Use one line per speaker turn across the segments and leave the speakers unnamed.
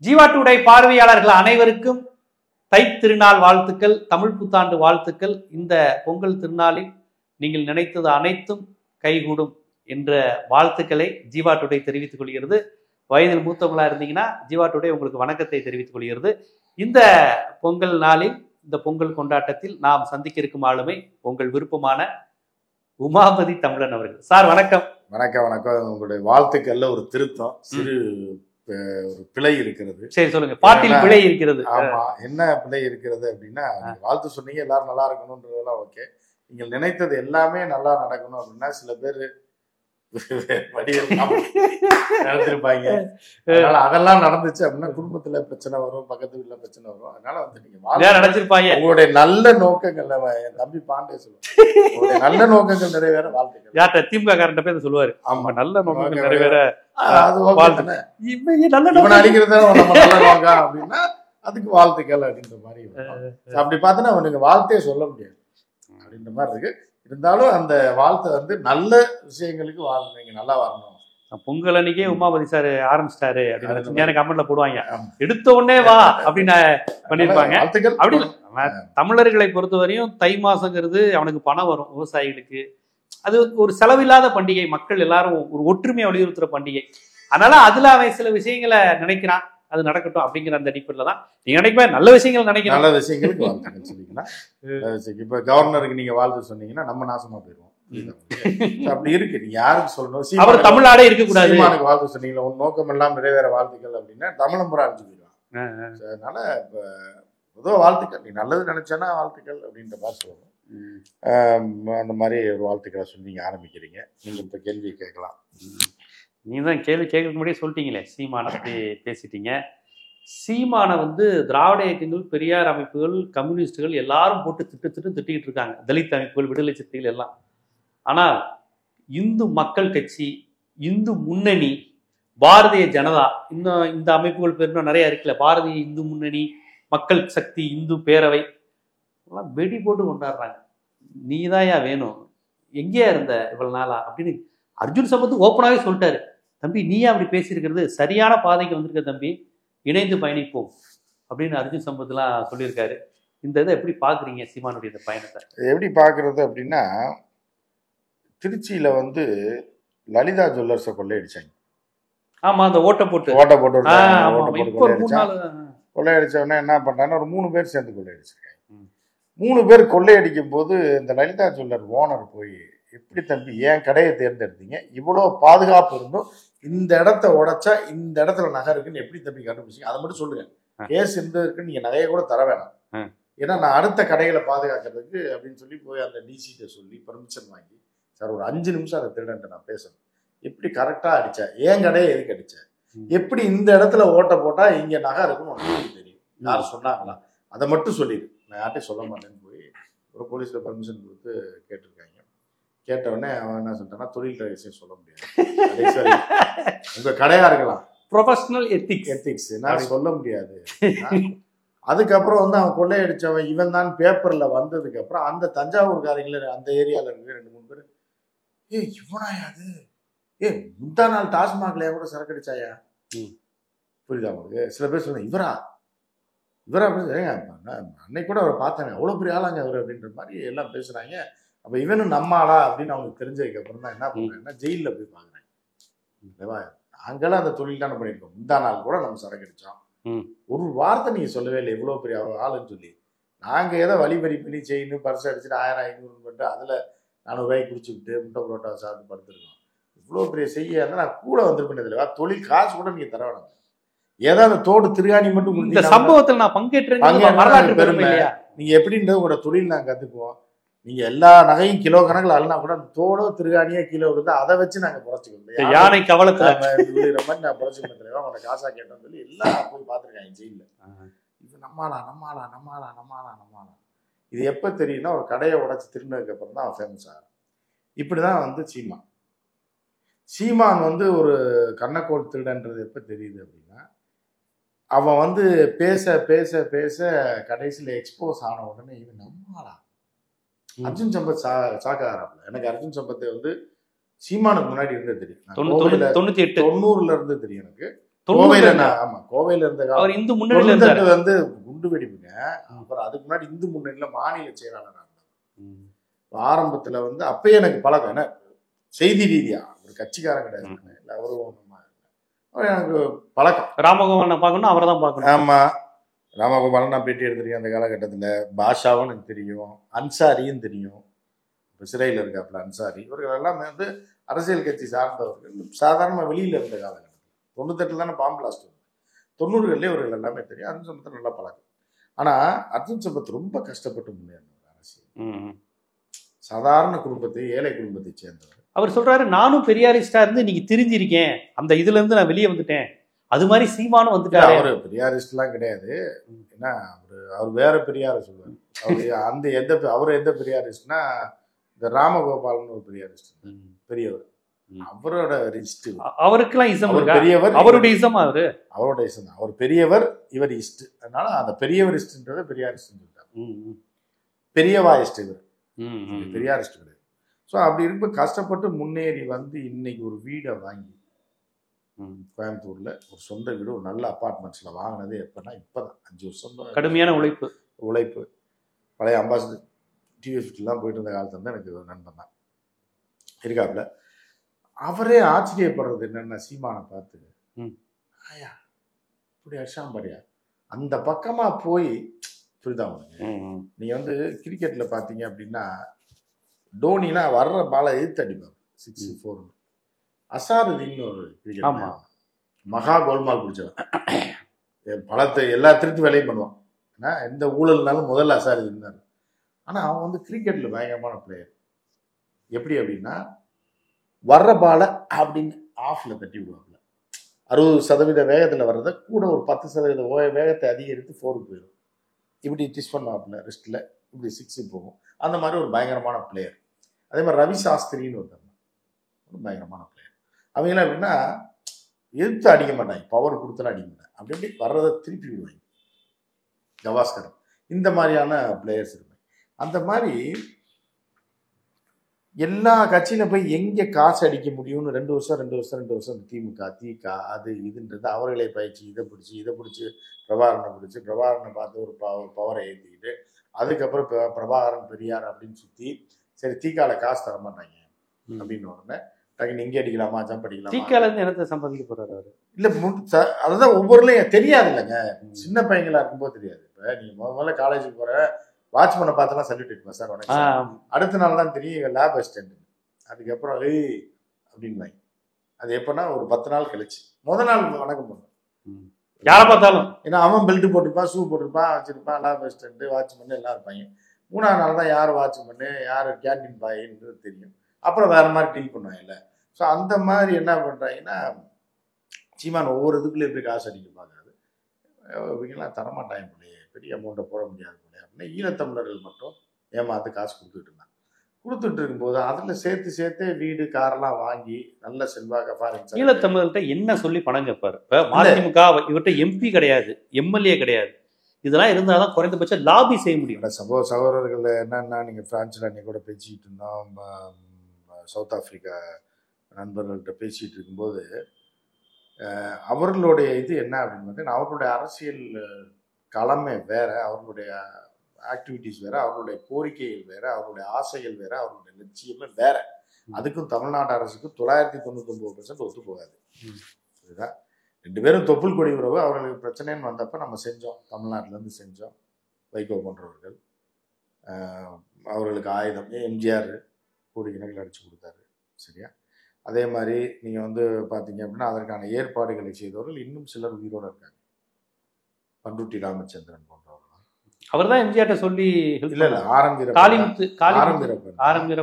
Jeeva today பார்வையாளர்கள் அனைவருக்கும் தை திருநாள் வாழ்த்துக்கள், தமிழ் புத்தாண்டு வாழ்த்துக்கள். இந்த பொங்கல் திருநாளில் நீங்கள் நினைத்தது அனைத்தும் கைகூடும் என்ற வாழ்த்துக்களை ஜீவா டுடே தெரிவித்துக் கொள்கிறது. வயதில் மூத்தவங்களா இருந்தீங்கன்னா ஜீவா டுடே உங்களுக்கு வணக்கத்தை தெரிவித்துக் கொள்கிறது. இந்த பொங்கல் நாளில், இந்த பொங்கல் கொண்டாட்டத்தில் நாம் சந்திக்க இருக்கும் ஆளுமை உங்கள் விருப்பமான உமாபதி தமிழன் அவர்கள். சார் வணக்கம்.
வணக்கம். வணக்கம். உங்களுடைய வாழ்த்துக்கள்ல ஒரு திருத்தம், சிறு ஒரு பிழை இருக்கிறது.
சரி சொல்லுங்க. பாட்டில் பிழை இருக்கிறது.
ஆமா, என்ன பிழை இருக்கிறது அப்படின்னா, வாழ்த்து சொன்னீங்க எல்லாரும் நல்லா இருக்கணும்ன்றதெல்லாம் ஓகே. நீங்கள் நினைத்தது எல்லாமே நல்லா நடக்கணும் அப்படின்னா சில பேர் நடத்திருப்பாங்க. அதனால அதெல்லாம் நடந்துச்சு அப்படின்னா குடும்பத்துல பிரச்சனை வரும், பக்கத்து வீட்டுல பிரச்சனை வரும். அதனால வந்து நீங்க
நினைச்சிருப்பாங்க.
உங்களுடைய நல்ல நோக்கங்கள்ல என் தம்பி பாண்டே சொல்லுவாங்க, உங்களுடைய நல்ல நோக்கங்கள் நிறைவேற வாழ்த்துக்கள்.
யார்கிட்ட திமுக காரண்ட பேர் சொல்லுவாரு, ஆமா நல்ல நோக்கங்கள் நிறைவேற
அடிக்கிறது நம்ம நல்ல நோக்கம் அப்படின்னா அதுக்கு வாழ்த்துக்கள் அப்படின்ற மாதிரி. அப்படி பார்த்தோன்னா அவனுக்கு வாழ்த்தையே சொல்ல முடியாது அப்படின்ற மாதிரி இருக்கு. இருந்தாலும் அந்த வாழ்த்தை வந்து நல்ல விஷயங்களுக்கு நீங்க நல்லா வரணும்.
பொங்கல் அன்னைக்கே உமாபதி சார் ஆரம்பிச்சிட்டாரு அப்படின்னு கமெண்ட்ல போடுவாங்க. எடுத்த உடனே வா அப்படின்னு பண்ணிருப்பாங்க. அப்படி தமிழர்களை பொறுத்தவரையும் தை மாசங்கிறது அவனுக்கு பணம் வரும், விவசாயிகளுக்கு அது ஒரு செலவில்லாத பண்டிகை, மக்கள் எல்லாரும் ஒரு ஒற்றுமையை வலியுறுத்துற பண்டிகை. அதனால அதுல அவன் சில விஷயங்களை நினைக்கிறான், அது நடக்கட்டும் அப்படிங்கிற அந்த அடிப்படையில தான் நீங்க நினைப்பேன். நல்ல விஷயங்கள் நினைக்கிறேன்,
நல்ல விஷயங்களுக்கு வாழ்த்துக்கள் சொன்னீங்கன்னா. இப்ப கவர்னருக்கு நீங்க வாழ்த்து சொன்னீங்கன்னா நம்ம நாசமா போயிடுவோம். அப்படி இருக்கு. நீங்க யாருக்கு சொல்லணும்,
அவர் தமிழ்நாடே இருக்கக்கூடாது.
சீமானுக்கு வாழ்த்து சொன்னீங்களா, உன் நோக்கம் எல்லாம் நிறைவேற வாழ்த்துக்கள் அப்படின்னா தமிழம்புறம் அழிஞ்சு போயிடுவான். அதனால இப்ப பொதுவாக வாழ்த்துக்கள், நீ நல்லது நினைச்சேன்னா வாழ்த்துக்கள் அப்படின்ற மாதிரி சொல்லணும். அந்த மாதிரி ஒரு வாழ்த்துக்களை சொல்லி நீங்க ஆரம்பிக்கிறீங்க. நீங்க இப்ப கேள்வியை கேட்கலாம்.
நீங்க தான் கேள்வி கேட்கறதுக்கு முன்னாடியே சொல்லிட்டீங்களே, சீமானை பற்றி பேசிட்டீங்க. சீமானை வந்து திராவிட இயக்கங்கள், பெரியார் அமைப்புகள், கம்யூனிஸ்டுகள் எல்லாரும் போட்டு திட்டிக்கிட்டு இருக்காங்க, தலித் அமைப்புகள், விடுதலை சிறுத்தைகள் எல்லாம். ஆனால் இந்து மக்கள் கட்சி, இந்து முன்னணி, பாரதிய ஜனதா, இன்னும் இந்த அமைப்புகள் பேர் இன்னும் நிறைய இருக்குல்ல, பாரதிய இந்து முன்னணி, மக்கள் சக்தி, இந்து பேரவை எல்லாம் வெடி போட்டு கொண்டாடுறாங்க. நீதாயா வேணும், எங்கேயா இருந்த இவ்வளவு நாளா அப்படின்னு அர்ஜுன் சம்பத் ஓப்பனாகவே சொல்லிட்டாரு. தம்பி நீயா அப்படி பேசியிருக்கிறது சரியான பாதைக்கு வந்திருக்க தம்பி, இணைந்து பயணிப்போம் அப்படின்னு அர்ஜுன் சம்பத்லாம் சொல்லியிருக்காரு. இந்த இதை எப்படி பார்க்குறீங்க சீமானுடைய இந்த பயணத்தை?
எப்படி பார்க்குறது அப்படின்னா, திருச்சியில் வந்து லலிதா ஜுவல்லர்ஸை கொள்ளையடிச்சாங்க.
ஆமாம், அந்த ஓட்டை போட்டு
கொள்ளையடிச்சவொடனே என்ன பண்ணுறாங்கன்னா ஒரு 3 பேர் சேர்ந்து கொள்ளையடிச்சிருக்காங்க. 3 பேர் கொள்ளையடிக்கும் போது இந்த லலிதா ஜுவல்லர் ஓனர் போய், எப்படி தம்பி ஏன் கடையை தேர்ந்தெடுத்தீங்க, இவ்வளோ பாதுகாப்பு இருந்தும் இந்த இடத்த உடைச்சா இந்த இடத்துல நகை இருக்குன்னு எப்படி தம்பி கண்டுபிடிச்சிங்க, அதை மட்டும் சொல்லுங்க. கேஸ் இருந்ததுக்கு நீங்கள் நகையை கூட தர வேணாம், ஏன்னா நான் அடுத்த கடைகளை பாதுகாக்கிறதுக்கு அப்படின்னு சொல்லி போய் அந்த டிசிட்ட சொல்லி பர்மிஷன் வாங்கி, சார் ஒரு 5 நிமிஷம் அதை திருடன்ட்டு நான் பேசணும், எப்படி கரெக்டாக அடித்தேன், ஏன் கடையை எதுக்கு அடித்தேன், எப்படி இந்த இடத்துல ஓட்டை போட்டால் இங்கே நகை இருக்குன்னு உனக்கு தெரியும், யார் சொன்னாங்களா, அதை மட்டும் சொல்லிடு, நான் யார்ட்டையும் சொல்ல மாட்டேன்னு போய் ஒரு போலீஸில் பர்மிஷன் கொடுத்து கேட்டிருக்காங்க. கேட்டவுடனே அவன் என்ன சொல்லிட்டான்னா, தொழில் ரகசியம் சொல்ல முடியாது, உங்க கடையா இருக்கலாம்,
ப்ரொஃபஷனல் எத்திக்ஸ்
நான் சொல்ல முடியாது. அதுக்கப்புறம் வந்து அவன் கொள்ளையடிச்சவன் இவன் தான் பேப்பர்ல வந்ததுக்கு அப்புறம் அந்த தஞ்சாவூர்காரங்கள அந்த ஏரியால இருக்கு 2-3 பேர், இவனாயா அது, முந்தா நாள் டாஸ்மாக்லயா கூட சரக்கு அடிச்சாயா, புரியுதா உங்களுக்கு? சில பேர் சொல்லுங்க இவரா அப்படின்னு, அன்னைக்கு கூட அவரை பார்த்தாங்க, அவ்வளவு பெரிய ஆளாங்க அவர் அப்படின்ற மாதிரி எல்லாம் பேசுறாங்க. அப்ப இவனும் நம்மாளா அப்படின்னு அவங்களுக்கு தெரிஞ்சதுக்கு அப்புறம் தான் என்ன பண்றாங்கன்னா ஜெயிலில் போய் பாக்குறாங்க. நாங்களும் அந்த தொழில் தானே பண்ணியிருக்கோம், முந்தா நாள் கூட நம்ம சரக்கு அடிச்சோம், ஒரு வார்த்தை நீங்க சொல்லவே இல்லை எவ்வளவு பெரிய ஆளுன்னு சொல்லி, நாங்க ஏதோ வழிபறி பண்ணி செயின் பர்ஸ் அடிச்சுட்டு 1000-500 பண்ணிட்டு அதுல 400 ரூபாய்க்கு குடிச்சுக்கிட்டு முட்டை புரோட்டா சாப்பிட்டு படுத்துருக்கோம். இவ்வளவு பெரிய செய்ய இருந்தா நான் கூட வந்திருப்பேன், இல்லையா தொழில் காசு கூட நீங்க தர வேணாம், ஏதாவது தோடு திருகாணி மட்டும்
இந்த சம்பவத்தில் நான் பங்கேற்றேன்
பெருமை. நீங்க எப்படின்றது உங்களோட தொழில் நாங்க கத்துக்குவோம். நீங்க எல்லா நகையும் கிலோ கணக்கில் அழுனா கூட அந்த தோடோ திருகாணியோ கிலோ இருந்தா அதை வச்சு நாங்க புழைச்சிக்கோம்.
யானை கவலத்துல
மாதிரி நான் புழைச்சிக்க தலைவா உங்களோட காசா கேட்டோம்னு சொல்லி எல்லாம் போய் பார்த்துருக்காங்க ஜெயில. இது நம்மாளா. இது எப்ப தெரியும்னா ஒரு கடையை உடைச்சு திருந்ததுக்கு அப்புறம் தான் அவன் ஃபேமஸ் ஆகும். இப்படிதான் வந்து சீமான் வந்து ஒரு கண்ணக்கோள் திருடன்றது எப்ப தெரியுது அப்படின்னா, அவன் வந்து பேச பேச பேச கடைசியில் எக்ஸ்போஸ் ஆன உடனே இது நம்மாளா, அர்ஜுன் சம்பத் சாக்க ஆரம்பில. எனக்கு அர்ஜுன் சம்பத்தை வந்து சீமானுக்கு முன்னாடி இருந்தே தெரியும்,
98
90ல இருந்து தெரியும் எனக்கு. கோவையில ஆமா கோவையில இருந்த
அவர் இந்து முன்னணியில இருந்தாரு.
வந்து குண்டு வெடிப்புங்க. அப்புறம் அதுக்கு முன்னாடி இந்து முன்னணியில மாநில செயலாளர் ஆரம்பத்துல வந்து அப்பயே எனக்கு பழக்கம். என்ன செய்தி ரீதியா ஒரு கட்சிக்காரன் கிடையாது, அவரும் எனக்கு பழக்கம்.
ராமகோபாலனை பார்க்கணும், அவரை தான் பார்க்கணும்.
ஆமா, ராமகோபாலன் நான் பேட்டி எடுத்திருக்கேன் அந்த காலகட்டத்தில். பாஷாவும் எனக்கு தெரியும், அன்சாரியும் தெரியும், இப்போ சிறையில் இருக்காப்புல அன்சாரி. இவர்கள் எல்லாமே வந்து அரசியல் கட்சி சார்ந்தவர்கள். சாதாரண வெளியில் இருந்த காலகட்டத்தில் 98 தானே பாம்பு பிளாஸ்ட் வந்து 90களிலே இவர்கள் எல்லாமே தெரியும். அர்ஜுன் சம்பத் நல்லா பழக்கம். ஆனால் அர்ஜுன் சம்பத் ரொம்ப கஷ்டப்பட்டு முன்னேறினார் அரசியல். சாதாரண குடும்பத்தை, ஏழை குடும்பத்தை சேர்ந்தவர்.
அவர் சொல்றாரு, நானும் பெரியாரிஸ்டா இருந்து நீங்க தெரிஞ்சிருக்கேன், அந்த இதுல இருந்து நான் வெளியே வந்துட்டேன். அது மாதிரி சீமானும் வந்துட்டாரு.
அவரு பெரியாரிஸ்ட்லாம் கிடையாது. ஏன்னா அவர் வேற பெரியார சொல்லுவார். அவர் எந்த பெரியாரிஸ்ட்னா இந்த ராமகோபாலன் ஒரு பெரியாரிஸ்ட், பெரியவர். அவரோட ரிஸ்ட்,
அவருக்கெல்லாம் இசம்
பெரியவர்,
அவருடைய இசம்,
அவரோட இசம் தான். அவர் பெரியவர், இவர் இஸ்ட். அதனால அந்த பெரியவர் இஸ்ட்ன்றத பெரியாரிஸ்ட் சொல்லிட்டாங்க. பெரியவா இஸ்ட், இவர் பெரியாரிஸ்ட் கிடையாது. ஸோ அப்படி இருக்கும்போது கஷ்டப்பட்டு முன்னேறி வந்து இன்னைக்கு ஒரு வீடை வாங்கி கோயம்புத்தூர்ல ஒரு சொந்த வீடு, ஒரு நல்ல அப்பார்ட்மெண்ட்ஸ்ல வாங்கினது எப்பன்னா இப்பதான் 5 வருஷம்
கடுமையான உழைப்பு.
பழைய அம்பாசிடர் டிவிஎஸ்லாம் போயிட்டு இருந்த காலத்துல தான் எனக்கு ஒரு நண்பன் தான் இருக்காப்புல. அவரே ஆச்சரியப்படுறது என்னன்னா, சீமானை பார்த்து ஆயா இப்படி அடிச்சாம்படியா அந்த பக்கமா போய் புரியுதா உனக்கு? நீங்க வந்து கிரிக்கெட்ல பாத்தீங்க அப்படின்னா டோனினா வர்ற பாலை எதிர்த்து அடிப்பார் 6-4. அசாருதீன் ஒரு கிரிக்கெட் மகா கோல்மால் பிடிச்சவன், பலத்தை எல்லா திருட்டு வேலையும் பண்ணுவான். ஏன்னா எந்த ஊழல்னாலும் முதல்ல அசாருதீன் தான். ஆனா அவன் வந்து கிரிக்கெட்ல பயங்கரமான பிளேயர். எப்படி அப்படின்னா வர்ற பாலை அப்படின்னு ஆஃப்ல தட்டி விடுவாப்புல. 60% வேகத்துல வர்றதை கூட ஒரு 10% வேகத்தை அதிகரித்து 4க்கு போயிடும். இப்படி டிஸ் பண்ணுவாப்புல ரிஸ்ட்ல, இப்படி 6 போகும். அந்த மாதிரி ஒரு பயங்கரமான பிளேயர். அதே மாதிரி ரவி சாஸ்திரின்னு ஒருத்தர் ஒரு பயங்கரமான பிளேயர். அவங்களாம் எப்படின்னா எதிர்த்து அடிக்க மாட்டாங்க, பவர் கொடுத்தாலும் அடிக்க மாட்டாங்க, அப்படி அப்படி வர்றதை திருப்பி விடுவாங்க. கவாஸ்கர் இந்த மாதிரியான பிளேயர்ஸ் இருப்பாங்க. அந்த மாதிரி எல்லா கட்சியில போய் எங்க காசு அடிக்க முடியும்னு 2 வருஷம் திமுக அது இதுன்றது அவர்களை பயிற்சி, இதை பிடிச்சி பிரபாகரனை பார்த்து ஒரு பவரை ஏற்றிக்கிட்டு, அதுக்கப்புறம் பிரபாகரன் பெரியார் அப்படின்னு சுற்றி, சரி தீக்கால காசு தர மாட்டாங்க அப்படின்னு உடனே டக்குன்னு இங்கே அடிக்கலாமா, ஜம்ப் அடிக்கலாமா,
தீக்கால இருந்து இடத்தை சம்பாதிக்க போறாரு.
இல்லை அதுதான் ஒவ்வொருலையும் தெரியாது இல்லைங்க, சின்ன பையங்களா இருக்கும்போது தெரியாது. இப்போ நீங்க முதல்ல காலேஜுக்கு போற வாட்ச்மேனை பார்த்தெல்லாம் சல்யூட் அடிப்பேன், சார் வணக்கம். அடுத்த நாள் தான் தெரியும் லேப் அசிஸ்டன்ட். அதுக்கப்புறம் அப்படின்னு வாங்கி, அது எப்போனா ஒரு 10 நாள் கழிச்சு முதல் நாள் வணக்கம் பண்ணுவேன்
யாரை பார்த்தாலும்.
ஏன்னா அவன் பெல்ட் போட்டிருப்பான், ஷூ போட்டிருப்பான், வச்சிருப்பான், லேப் அசிஸ்டன்ட், வாட்ச்மேன் எல்லாம் இருப்பாங்க. 3ஆவது நாள் தான் யார் வாட்ச்மேனு யார் கேன்டீன் பாயின்றது தெரியும். அப்புறம் வேற மாதிரி டீல் பண்ணுவாங்கல்ல. ஸோ அந்த மாதிரி என்ன பண்ணுறாங்கன்னா, சீமான் ஒவ்வொரு இதுக்குள்ளே எப்படி காசு அடிக்க பார்க்காது, இவங்கெல்லாம் தரமாட்டாங்க போலையே, பெரிய அமௌண்ட்டை போட முடியாது போலையே அப்படின்னா ஈழத்தமிழர்கள் மட்டும் ஏமாத்து காசு கொடுத்துட்டு இருந்தாங்க. கொடுத்துட்டு இருக்கும்போது அதில் சேர்த்து வீடு காரெல்லாம் வாங்கி நல்ல செல்வாக்க ஃபாரின்.
ஈழத்தமிழர்கிட்ட என்ன சொல்லி பணம் கேட்பாரு? இப்போ மதிமுக இவர்கிட்ட எம்பி கிடையாது, எம்எல்ஏ கிடையாது, இதெல்லாம் இருந்தால் தான் குறைந்தபட்சம் லாபி செய்ய முடியும்.
சகோதரர்கள் என்னன்னா, நீங்கள் பிரான்ஸில் அன்னைக்கு கூட பேசிக்கிட்டு இருந்தோம், சவுத் ஆப்பிரிக்கா நண்பர்கள்ட்ட பேசிகிட்டு இருக்கும்போது அவர்களுடைய இது என்ன அப்படின்னு பார்த்தீங்கன்னா, அவர்களுடைய அரசியல் களமே வேற, அவர்களுடைய ஆக்டிவிட்டிஸ் வேற, அவர்களுடைய கோரிக்கைகள் வேற, அவர்களுடைய ஆசைகள் வேற, அவர்களுடைய லட்சியமே வேற. அதுக்கும் தமிழ்நாடு அரசுக்கும் 999% ஒத்து போகாது. இதுதான் 2 பேரும் தொப்புள் கொடி உறவு. அவர்களுக்கு பிரச்சனைன்னு வந்தப்ப நம்ம செஞ்சோம், தமிழ்நாட்டிலேருந்து செஞ்சோம். வைகோ போன்றவர்கள் அவர்களுக்கு ஆயுதம், எம்ஜிஆர் கோடிக்கணக்கில் அடிச்சு கொடுத்தாரு, சரியா? அதே மாதிரி நீங்கள் வந்து பார்த்தீங்க அப்படின்னா அதற்கான ஏற்பாடுகளை செய்தவர்கள் இன்னும் சிலர் உயிரோடு இருக்காங்க. பண்ருட்டி ராமச்சந்திரன் போன்றவர்கள்.
அவர் தான் எம்ஜிஆர்ட்ட சொல்லி
இல்லை ஆரம்பிரப்பன்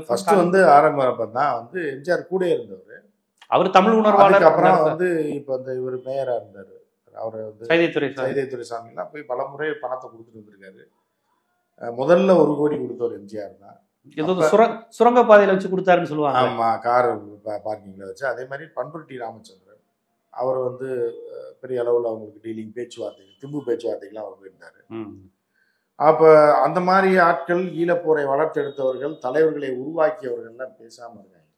ஃபர்ஸ்ட் வந்து ஆரம்பிரப்பன் தான் வந்து எம்ஜிஆர் கூட இருந்தவர். அவர் தமிழ் உணர்வாளர். அப்புறம் வந்து இப்போ அந்த இவர் மேயராக இருந்தார், அவர் வந்து சைதைத்துறை சாமிலாம் போய் பல முறை பணத்தை கொடுத்துட்டு வந்திருக்காரு. முதல்ல 1 கோடி கொடுத்தவர் எம்ஜிஆர் தான்.
சுரங்க பாதையில வச்சு கொடுத்தாருன்னு சொல்லுவாங்க.
ஆமா, கார் பார்க்கிங்ல வச்சு. அதே மாதிரி பண்ருட்டி ராமச்சந்திரன் அவர் வந்து பெரிய அளவில் அவங்களுக்கு டீலிங் பேச்சுவார்த்தைகள், திம்பு பேச்சுவார்த்தைகள்லாம் அவர் போயிருந்தாரு. அப்ப அந்த மாதிரி ஆட்கள், ஈழப்போரை வளர்த்தெடுத்தவர்கள், தலைவர்களை உருவாக்கியவர்கள்லாம் பேசாம இருக்காங்க.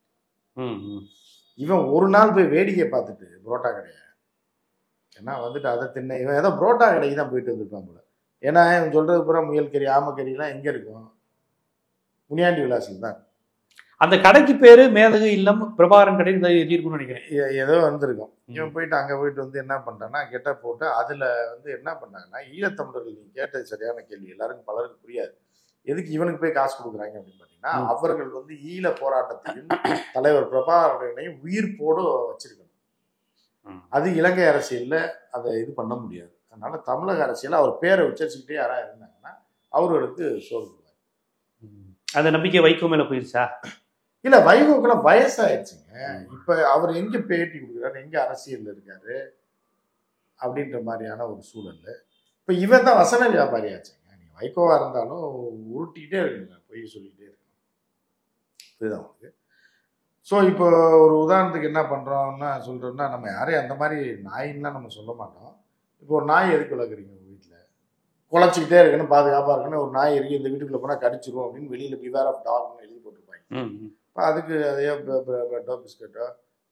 இவன் ஒரு நாள் போய் வேடிக்கை பார்த்துட்டு புரோட்டா கடையை ஏன்னா வந்துட்டு அதை தின்ன இவன் ஏதோ புரோட்டா கடைக்கு தான் போயிட்டு வந்துருப்பான் போல. ஏன்னா இவன் சொல்றது பூரா முயல் கறி ஆமக்கறிலாம் எங்க இருக்கும்? முனியாண்டி விலாசில் தான்.
அந்த கடைக்கு பேரு மேதகு இல்லம் பிரபாகரன் கடை இருக்கும்னு நினைக்கிறேன்.
ஏதோ வந்திருக்கும். இவன் போயிட்டு அங்கே போயிட்டு வந்து என்ன பண்ணிட்டான்னா கெட்ட போட்டு அதில் வந்து என்ன பண்ணாங்கன்னா ஈழத்தமிழர்கள் நீங்கள் கேட்டது சரியான கேள்வி, எல்லாருக்கும் பலருக்கு புரியாது. எதுக்கு இவனுக்கு போய் காசு கொடுக்குறாங்க அப்படின்னு பார்த்தீங்கன்னா, அவர்கள் வந்து ஈழ போராட்டத்தையும் தலைவர் பிரபாகரனையும் உயிர்ப்போடு வச்சிருக்கணும். அது இலங்கை அரசியலில் அதை இது பண்ண முடியாது. அதனால தமிழக அரசியல் அவர் பேரை உச்சரிச்சுக்கிட்டே யாராவது இருந்தாங்கன்னா அவர்களுக்கு சோறு.
அந்த நம்பிக்கை வைகோ மேல போயிருச்சா?
இல்ல, வைகோக்கெல்லாம் வயசாயிடுச்சுங்க. இப்ப அவர் எங்க பேட்டி கொடுக்குறாரு, எங்க அரசியல் இருக்காரு அப்படின்ற மாதிரியான ஒரு சூழல். இப்ப இவன் தான் வசன வியாபாரி ஆச்சுங்க. நீ வைகோவா இருந்தாலும் உருட்டிக்கிட்டே இருக்கணுங்க, பொய் சொல்லிக்கிட்டே இருக்கணும். இதுதான் உங்களுக்கு. ஸோ இப்போ ஒரு உதாரணத்துக்கு என்ன பண்றோம்னா சொல்றோம்னா, நம்ம யாரையும் அந்த மாதிரி நாயின்லாம் நம்ம சொல்ல மாட்டோம். இப்போ ஒரு நாய் எதுக்கு வளர்க்குறீங்க உங்க வீட்டில்? குலைச்சிக்கிட்டே இருக்கணும், பாதுகாப்பாக இருக்கணும். ஒரு நாய் இருக்கு, இந்த வீட்டுக்குள்ள போனால் கடிச்சிரும் அப்படின்னு வெளியில பிவேர் ஆஃப் டாக்னு எழுதி போட்டிருப்பாங்க. இப்போ அதுக்கு அதே பிரெட்டோ பிஸ்கட்டோ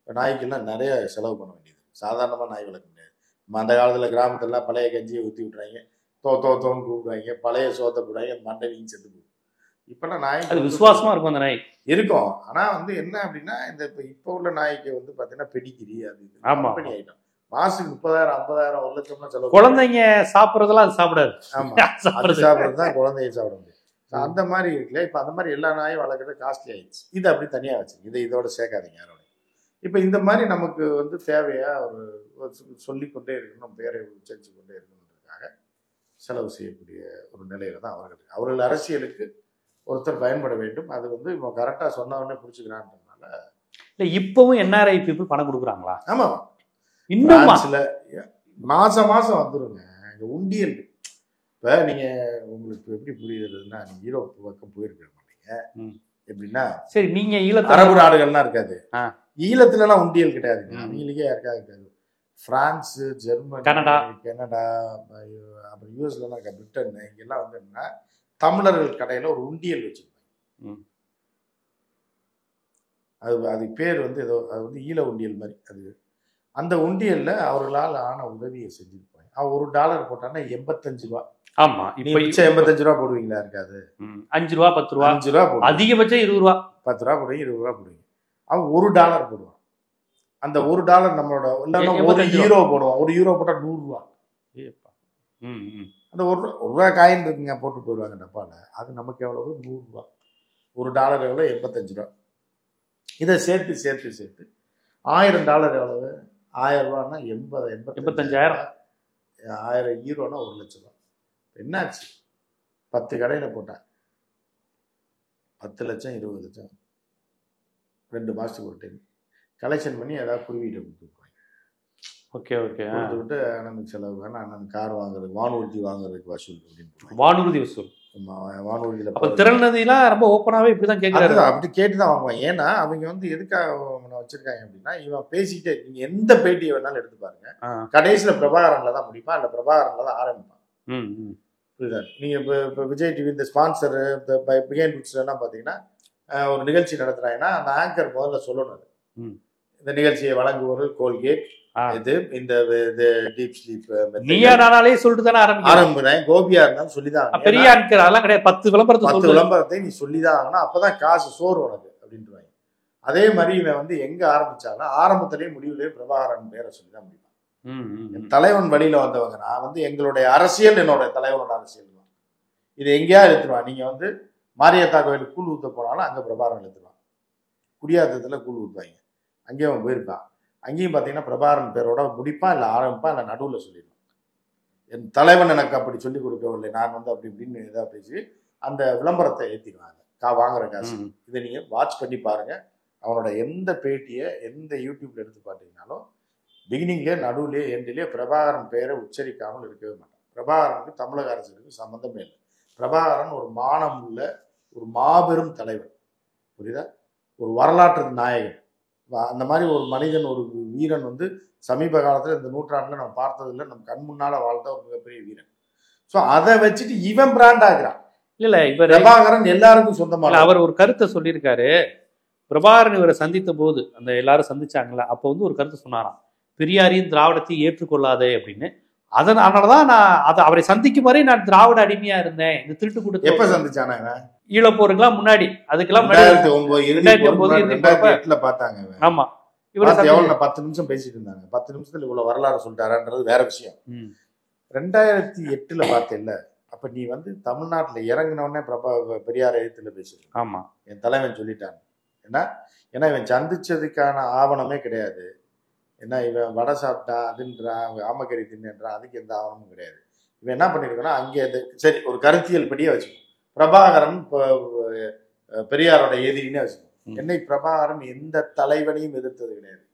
நாய்க்கெல்லாம் நிறைய செலவு பண்ண வேண்டியது. சாதாரணமாக நாய் வளர்க்க முடியாது. நம்ம அந்த காலத்தில் கிராமத்துலலாம் பழைய கஞ்சியை ஊற்றி விட்றாங்க, தோன்னு கூப்பிடுவாங்க, பழைய சோத்தை போடுவாங்க, மண்டை வீங்கி செத்து போகும். இப்போல்லாம் நாய்
அது விசுவாசமா இருக்கும், அந்த நாய்
இருக்கும். ஆனால் வந்து என்ன அப்படின்னா, இந்த இப்போ உள்ள நாய்க்கு வந்து பார்த்தீங்கன்னா பெடிகிரி அது கம்பெனி ஐட்டம். மாசத்துக்கு 30,000 50,000 1 லட்சம்லாம் செலவு.
குழந்தைங்க சாப்பிட்றதெல்லாம் அது சாப்பிடாது.
ஆமா, அது சாப்பிட்றது தான் குழந்தைய சாப்பிட முடியும். அந்த மாதிரி இருக்குல்ல. இப்போ அந்த மாதிரி எல்லா நாயும் வளர்க்குறது காஸ்ட்லி ஆயிடுச்சு. இது அப்படி தனியாக வச்சுங்க, இதோட சேர்க்காதீங்க யாரோட. இப்போ இந்த மாதிரி நமக்கு வந்து தேவையா ஒரு சொல்லிக்கொண்டே இருக்கணும், பேரை உச்சரித்து கொண்டே இருக்கணுன்றதுக்காக செலவு செய்யக்கூடிய ஒரு நிலையில தான் அவர்கள் அரசியலுக்கு ஒருத்தர் பயன்பட வேண்டும். அது வந்து இப்போ கரெக்டாக சொன்னவொடனே பிடிச்சிக்கிறான்றதுனால. இல்லை,
இப்பவும் என்ஆர்ஐ பீப்புள் பணம் கொடுக்குறாங்களா?
ஆமா,
இன்னும்
மாசம் வந்துருங்க இந்த உண்டியல். இப்போ நீங்கள் உங்களுக்கு எப்படி புரியுதுன்னா, நீங்கள் யூரோப் பக்கம் போயிருக்க மாட்டீங்க. எப்படின்னா,
சரி, நீங்க
அரபு நாடுகள்லாம் இருக்காது, ஈழத்துலலாம் உண்டியல் கிடையாது. அவங்களுக்கே யாருக்காக இருக்காது. பிரான்ஸ், ஜெர்மனி, கனடா, அப்புறம் யூஎஸ்லாம் இருக்கா, பிரிட்டன், இங்கெல்லாம் வந்து என்னன்னா தமிழர்கள் கடையில் ஒரு உண்டியல் வச்சுருப்பாங்க. அது பேர் வந்து ஏதோ, அது வந்து ஈழ உண்டியல் மாதிரி. அது அந்த உண்டியல்ல அவர்களால் ஆன உதவியை செஞ்சிருப்பாங்க. அவன் $1 போட்டான்னா 85 ரூபா.
ஆமா,
இப்ப 85 ரூபா போடுவீங்களா? இருக்காது,
5 ரூபா 10 ரூபா
5 ரூபா போடுவோம்,
அதிகபட்சம் 20 ரூபா
10 ரூபா போடுவீங்க, 20 ரூபா போடுவீங்க. அவன் $1 போடுவான். அந்த $1 நம்மளோட €1 போடுவான். €1 போட்டா 100 ரூபா. அந்த $1 காயின் இருக்குங்க, போட்டு போயிடுவாங்க டப்பால. அது நமக்கு எவ்வளவு? 100 ரூபா. $1 எவ்வளவு? 85 ரூபா. இதை சேர்த்து $1000 எவ்வளவு? 1000 ரூபான்னா 85,000. 1000 ஈரோனா 1 லட்சம் ரூபா. என்னாச்சு? 10 கடையில் போட்டேன், 10 லட்சம் 20 லட்சம் 2 மாதத்துக்கு ஒரு டைம் கலெக்ஷன் பண்ணி ஏதாவது குருவிகிட்ட கொடுத்துருப்பாங்க. கொடுத்துக்கிட்டு அண்ணனுக்கு செலவு வேணா, அண்ணன் கார் வாங்குறதுக்கு, வானூர்தி வாங்குறதுக்கு வசூல் அப்படின்னு.
வானூர்தி வசூல்.
வானூர்தியில்
திறனதிலாம் ரொம்ப ஓப்பனாகவே இப்படிதான் கேட்குறாரு.
அப்படி கேட்டு தான் வாங்குவாங்க. ஏன்னா அவங்க வந்து எதுக்காக வச்சிருக்காங்க அப்படின்னா, இவன் பேசிக்கிட்டே, நீங்க எந்த பேட்டியை வேணாலும் எடுத்து பாருங்க, கடைசியில பிரபாகரன்ல தான் முடிப்பான், இல்ல பிரபாகரன்ல தான் ஆரம்பிப்பான். புரியுதா? நீங்க இப்போ விஜய் டிவி இந்த ஸ்பான்சர், இந்த பிகைண்ட் புக்ஸ் எல்லாம் பாத்தீங்கன்னா, ஒரு நிகழ்ச்சி நடத்துறாங்கன்னா அந்த ஆங்கர் முதல்ல சொல்லணும், இந்த நிகழ்ச்சியை வழங்குவோர் கோல்கேட், இது இந்த டீப் ஸ்லீப்
நீயானாலே சொல்லிட்டு தானே
ஆரம்பிக்கிறேன். கோபியா இருந்தாலும் சொல்லிதான்,
பெரிய ஆங்கர் அதெல்லாம் கிடையாது, 10
விளம்பரத்தை நீ சொல்லிதான் ஆகணும், அப்பதான் காசு சோறு உனக்கு அப்படின்றாங்க. அதே மாதிரி இவன் வந்து எங்க ஆரம்பிச்சாலும் ஆரம்பத்திலேயே முடிவுலேயே பிரபாகரன் பேரை சொல்லிதான் முடிப்பான். தலைவன் வழியில வந்தவங்க, நான் வந்து எங்களுடைய அரசியல் என்னோட தலைவனோட அரசியல் தான், இது எங்கேயா எடுத்துருவான். நீங்க வந்து மாரியத்தா கோயிலுக்கு கூழ் ஊத்த போனாலும் அங்க பிரபாகரன் எடுத்துருவான். குடியாத்தத்துல கூழ் ஊத்துவாங்க, அங்கேயும் அவன் போயிருப்பான். அங்கேயும் பார்த்தீங்கன்னா பிரபாகரன் பேரோட முடிப்பான், இல்லை ஆரம்பிப்பான், இல்லை நடுவில் சொல்லிடுவான். என் தலைவன் எனக்கு அப்படி சொல்லிக் கொடுக்கவில்லை, நான் வந்து அப்படி இப்படின்னு ஏதாவது பேசி அந்த விளம்பரத்தை ஏற்றிடுவாங்க, வாங்குற காசு. இதை நீங்கள் வாட்ச் பண்ணி பாருங்க. அவனோட எந்த பேட்டியை எந்த யூடியூப்ல எடுத்து பார்த்தீங்கன்னாலும் பிகினிங்லேயே நடுவுலேயே எண்டிலேயே பிரபாகரன் பேரை உச்சரிக்காமல் இருக்கவே மாட்டான். பிரபாகரனுக்கு தமிழக அரசுக்கு சம்மந்தமே இல்லை. பிரபாகரன் ஒரு மானம் உள்ள ஒரு மாபெரும் தலைவர், புரியுதா? ஒரு வரலாற்று நாயகன். அந்த மாதிரி ஒரு மனிதன், ஒரு வீரன் வந்து சமீப காலத்தில் இந்த நூற்றாண்டில் நம்ம பார்த்ததில்லை, நம்ம கண் முன்னால் வாழ்ந்த ஒரு மிகப்பெரிய வீரன். ஸோ அதை வச்சுட்டு இவன் பிராண்ட் ஆகிறான்.
இல்லை, இவர்
பிரபாகரன் எல்லாருக்கும் சொந்தமாக.
அவர் ஒரு கருத்தை சொல்லியிருக்காரு. பிரபாகரன் இவரை சந்தித்த போது, அந்த எல்லாரும் சந்திச்சாங்களா, அப்போ வந்து ஒரு கருத்தை சொன்னாராம், பெரியாரையும் திராவிடத்தையும் ஏற்றுக்கொள்ளாதே அப்படின்னு. அதனாலதான் நான் அவரை சந்திக்கும் வரை நான் திராவிட அடிமையா இருந்தேன். இந்த திருட்டு கூட்டத்தை
எப்ப சந்திச்சானே
ஈழப்போருக்கெல்லாம் முன்னாடி, அதுக்கெல்லாம்
2009 பார்த்தாங்க.
ஆமா,
இவரை 10 நிமிஷம் பேசிட்டு இருந்தாங்க. 10 நிமிஷத்துல இவ்வளவு வரலாறு சொல்லிட்டாரான்றது வேற விஷயம். 2008 பார்த்தேன்ல, அப்ப நீ வந்து தமிழ்நாட்டுல இறங்கினோடனே பெரியார் எழுத்துல பேசிட்டு.
ஆமா,
என் தலைவன் சொல்லிட்டான். ஏன்னா இவன் சந்திச்சதுக்கான ஆவணமே கிடையாது. ஏன்னா இவன் வடை சாப்பிட்டான் அதுன்றான், ஆமக்கறி தின்னுன்றான், அதுக்கு எந்த ஆவணமும் கிடையாது. இவன் என்ன பண்ணிருக்கான்னா, அங்கே சரி ஒரு கருத்தியல் படியே வச்சுக்கணும். பிரபாகரன் பெரியாரோட எதிரின்னு வச்சுக்கணும். என்னை பிரபாகரன் எந்த தலைவனையும் எதிர்த்தது கிடையாது.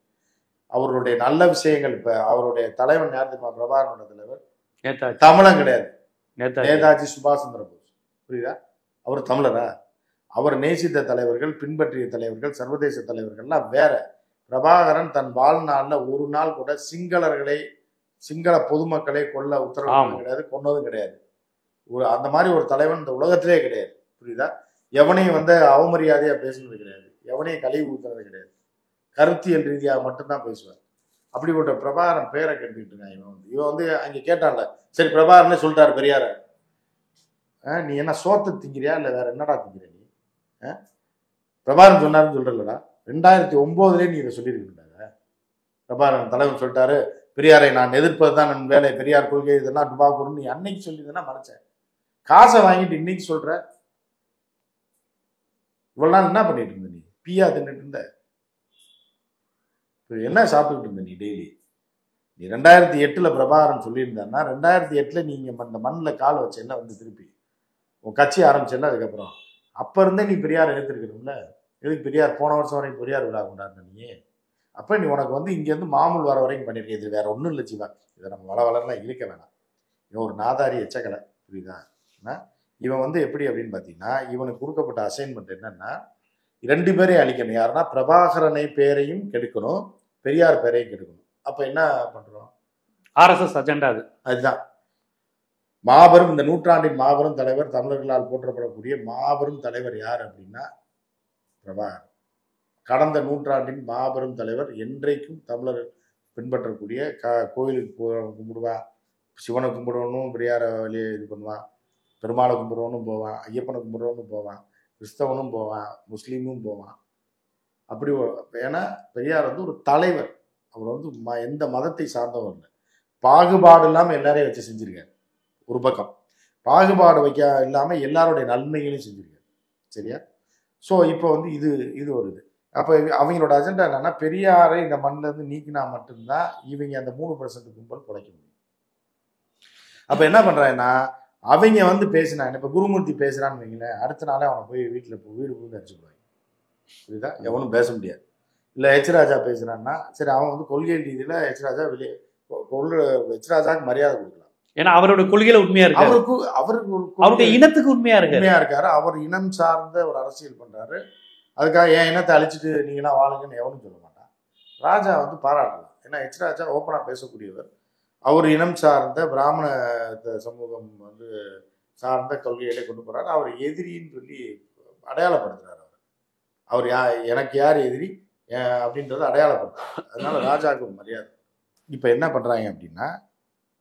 அவருடைய நல்ல விஷயங்கள், இப்ப அவருடைய தலைவன் யார் தெரியுமா? பிரபாகரனோட தலைவர் தமிழன் கிடையாது, நேதாஜி சுபாஷ் சந்திர போஸ். புரியுதா? அவர் தமிழரா? அவர் நேசித்த தலைவர்கள், பின்பற்றிய தலைவர்கள், சர்வதேச தலைவர்கள்லாம் வேற. பிரபாகரன் தன் வாழ்நாள்ல ஒரு நாள் கூட சிங்கள பொதுமக்களை கொல்ல உத்தரவு கிடையாது, கொன்னதும் கிடையாது. அந்த மாதிரி ஒரு தலைவன் இந்த உலகத்திலே கிடையாது. புரியுதா? எவனையும் வந்து அவமரியாதையா பேசுனது கிடையாது, எவனையும் கழுவி ஊத்துறது கிடையாது. கருத்தியல் ரீதியாக மட்டும்தான் பேசுவார். அப்படிப்பட்ட பிரபாகரன் பேரை கெடுத்துக்கிட்டு இருக்கான். இவன் வந்து அங்க கேட்டான்ல, சரி பிரபாகரனே சொல்லிட்டாரு பெரியார, நீ என்ன சோத்தை திங்கிறியா இல்ல வேற என்னடா திங்கிற நீ? பிரபாகரன் சொன்னாருன்னு சொல்றலடா. 2009 நீ இதை சொல்லியிருக்கின்றாங்க. பிரபாகரன் தலைவன் சொல்லிட்டாரு, பெரியாரை நான் எதிர்ப்பது தான் என் வேலை, பெரியார் கொள்கை இதெல்லாம் டுபாக்கூர்னு நீ அன்னைக்கு சொல்லிதுன்னா மறைச்சேன். காசை வாங்கிட்டு இன்னைக்கு சொல்ற. இவ்வளவு நாள் என்ன பண்ணிட்டு இருந்த நீ? பியா தின்னுட்டு இருந்த? என்ன சாப்பிட்டுட்டு இருந்த நீ டெய்லி? நீ 2008 பிரபாகரன் சொல்லியிருந்தான்னா 2008 நீங்க அந்த மண்ணில் கால் வச்சேன்னா வந்து திருப்பி உன் கட்சி ஆரம்பிச்சேன்னா, அதுக்கப்புறம் அப்ப இருந்தே நீ பெரியார் எடுத்துருக்கணும்ல. எதுக்கு பெரியார் போன வருஷம் வரைக்கும் பெரியார் விழா கொண்டாடுன நீ? அப்ப நீ உனக்கு வந்து இங்க இருந்து மாமூல் வர வரைக்கும் பண்ணிருக்க. இது வேற ஒன்றும் இல்லை ஜீவா. இதை நம்ம வளரலாம் இழுக்க வேணாம். இவன் ஒரு நாதாரி எச்சக்கலை. புரியுதா? இவன் வந்து எப்படி அப்படின்னு பாத்தீங்கன்னா, இவனுக்கு கொடுக்கப்பட்ட அசைன்மெண்ட் என்னன்னா, 2 பேரையும் அழிக்கணும். யாருன்னா பிரபாகரனை பேரையும் கெடுக்கணும், பெரியார் பேரையும் கெடுக்கணும். அப்ப என்ன பண்றோம்?
RSS agenda. அதுதான்
மாபெரும், இந்த நூற்றாண்டின் மாபெரும் தலைவர், தமிழர்களால் போற்றப்படக்கூடிய மாபெரும் தலைவர் யார் அப்படின்னா பிரபாகரன். கடந்த நூற்றாண்டின் மாபெரும் தலைவர். என்றைக்கும் தமிழர் பின்பற்றக்கூடிய கோயிலுக்கு கும்பிடுவான், சிவனை கும்பிடுவனும் பெரியார வழியை இது பண்ணுவான், பெருமாளை கும்பிடுவனும் போவான், ஐயப்பனை கும்பிடுவனும் போவான், கிறிஸ்தவனும் போவான், முஸ்லீமும் போவான். அப்படி ஏன்னா பெரியார் வந்து ஒரு தலைவர். அவர் வந்து எந்த மதத்தை சார்ந்தவர் இல்லை. பாகுபாடு இல்லாமல் எல்லாரையும் வச்சு செஞ்சிருக்காரு. ஒரு பக்கம் பாகுபாடு இல்லாம எல்லாருடைய நன்மைகளையும் செஞ்சிருக்காரு. சரியா? ஸோ இப்போ வந்து இது ஒரு இது. அப்போ அவங்களோட அஜெண்டா என்னன்னா, பெரியாரை இந்த மண்ணில் இருந்து நீக்கினா மட்டும்தான் இவங்க அந்த 3% கும்பல் பிழைக்க முடியும். அப்ப என்ன பண்றாங்கன்னா, அவங்க வந்து பேசினாங்க. இப்ப குருமூர்த்தி பேசுறான்னு வைங்களேன், அடுத்த நாளே அவனை போய் வீட்டுல வீடு பூந்து அடிச்சுடுவாங்க. புரியுதா? எவனும் பேச முடியாது. இல்ல எச் ராஜா பேசுறான்னா, சரி அவன் வந்து கொள்கை ரீதியில எச் ராஜா வெளியே எச் ராஜாவுக்கு மரியாதை கொடுக்கலாம்.
ஏன்னா அவரோட கொள்கையில உண்மையா இருக்கு, அவருடைய இனத்துக்கு உண்மையா
இருக்காரு. அவர் இனம் சார்ந்த ஒரு அரசியல் பண்றாரு. அதுக்காக என் இனத்தை அழிச்சிட்டு நீங்களாம் வாழுங்கன்னு எவனும் சொல்ல மாட்டான். ராஜா வந்து பாராட்டலாம். ஏன்னா எச் ராஜா ஓப்பனா பேசக்கூடியவர். அவர் இனம் சார்ந்த பிராமண சமூகம் வந்து சார்ந்த கொள்கைகளை கொண்டு போறாரு. அவர் எதிரின்னு சொல்லி அடையாளப்படுத்துறாரு. அவர் எனக்கு யார் எதிரி அப்படின்றத அடையாளப்படுத்துறாரு. அதனால ராஜாவுக்கு ஒரு மரியாதை. இப்ப என்ன பண்றாங்க அப்படின்னா,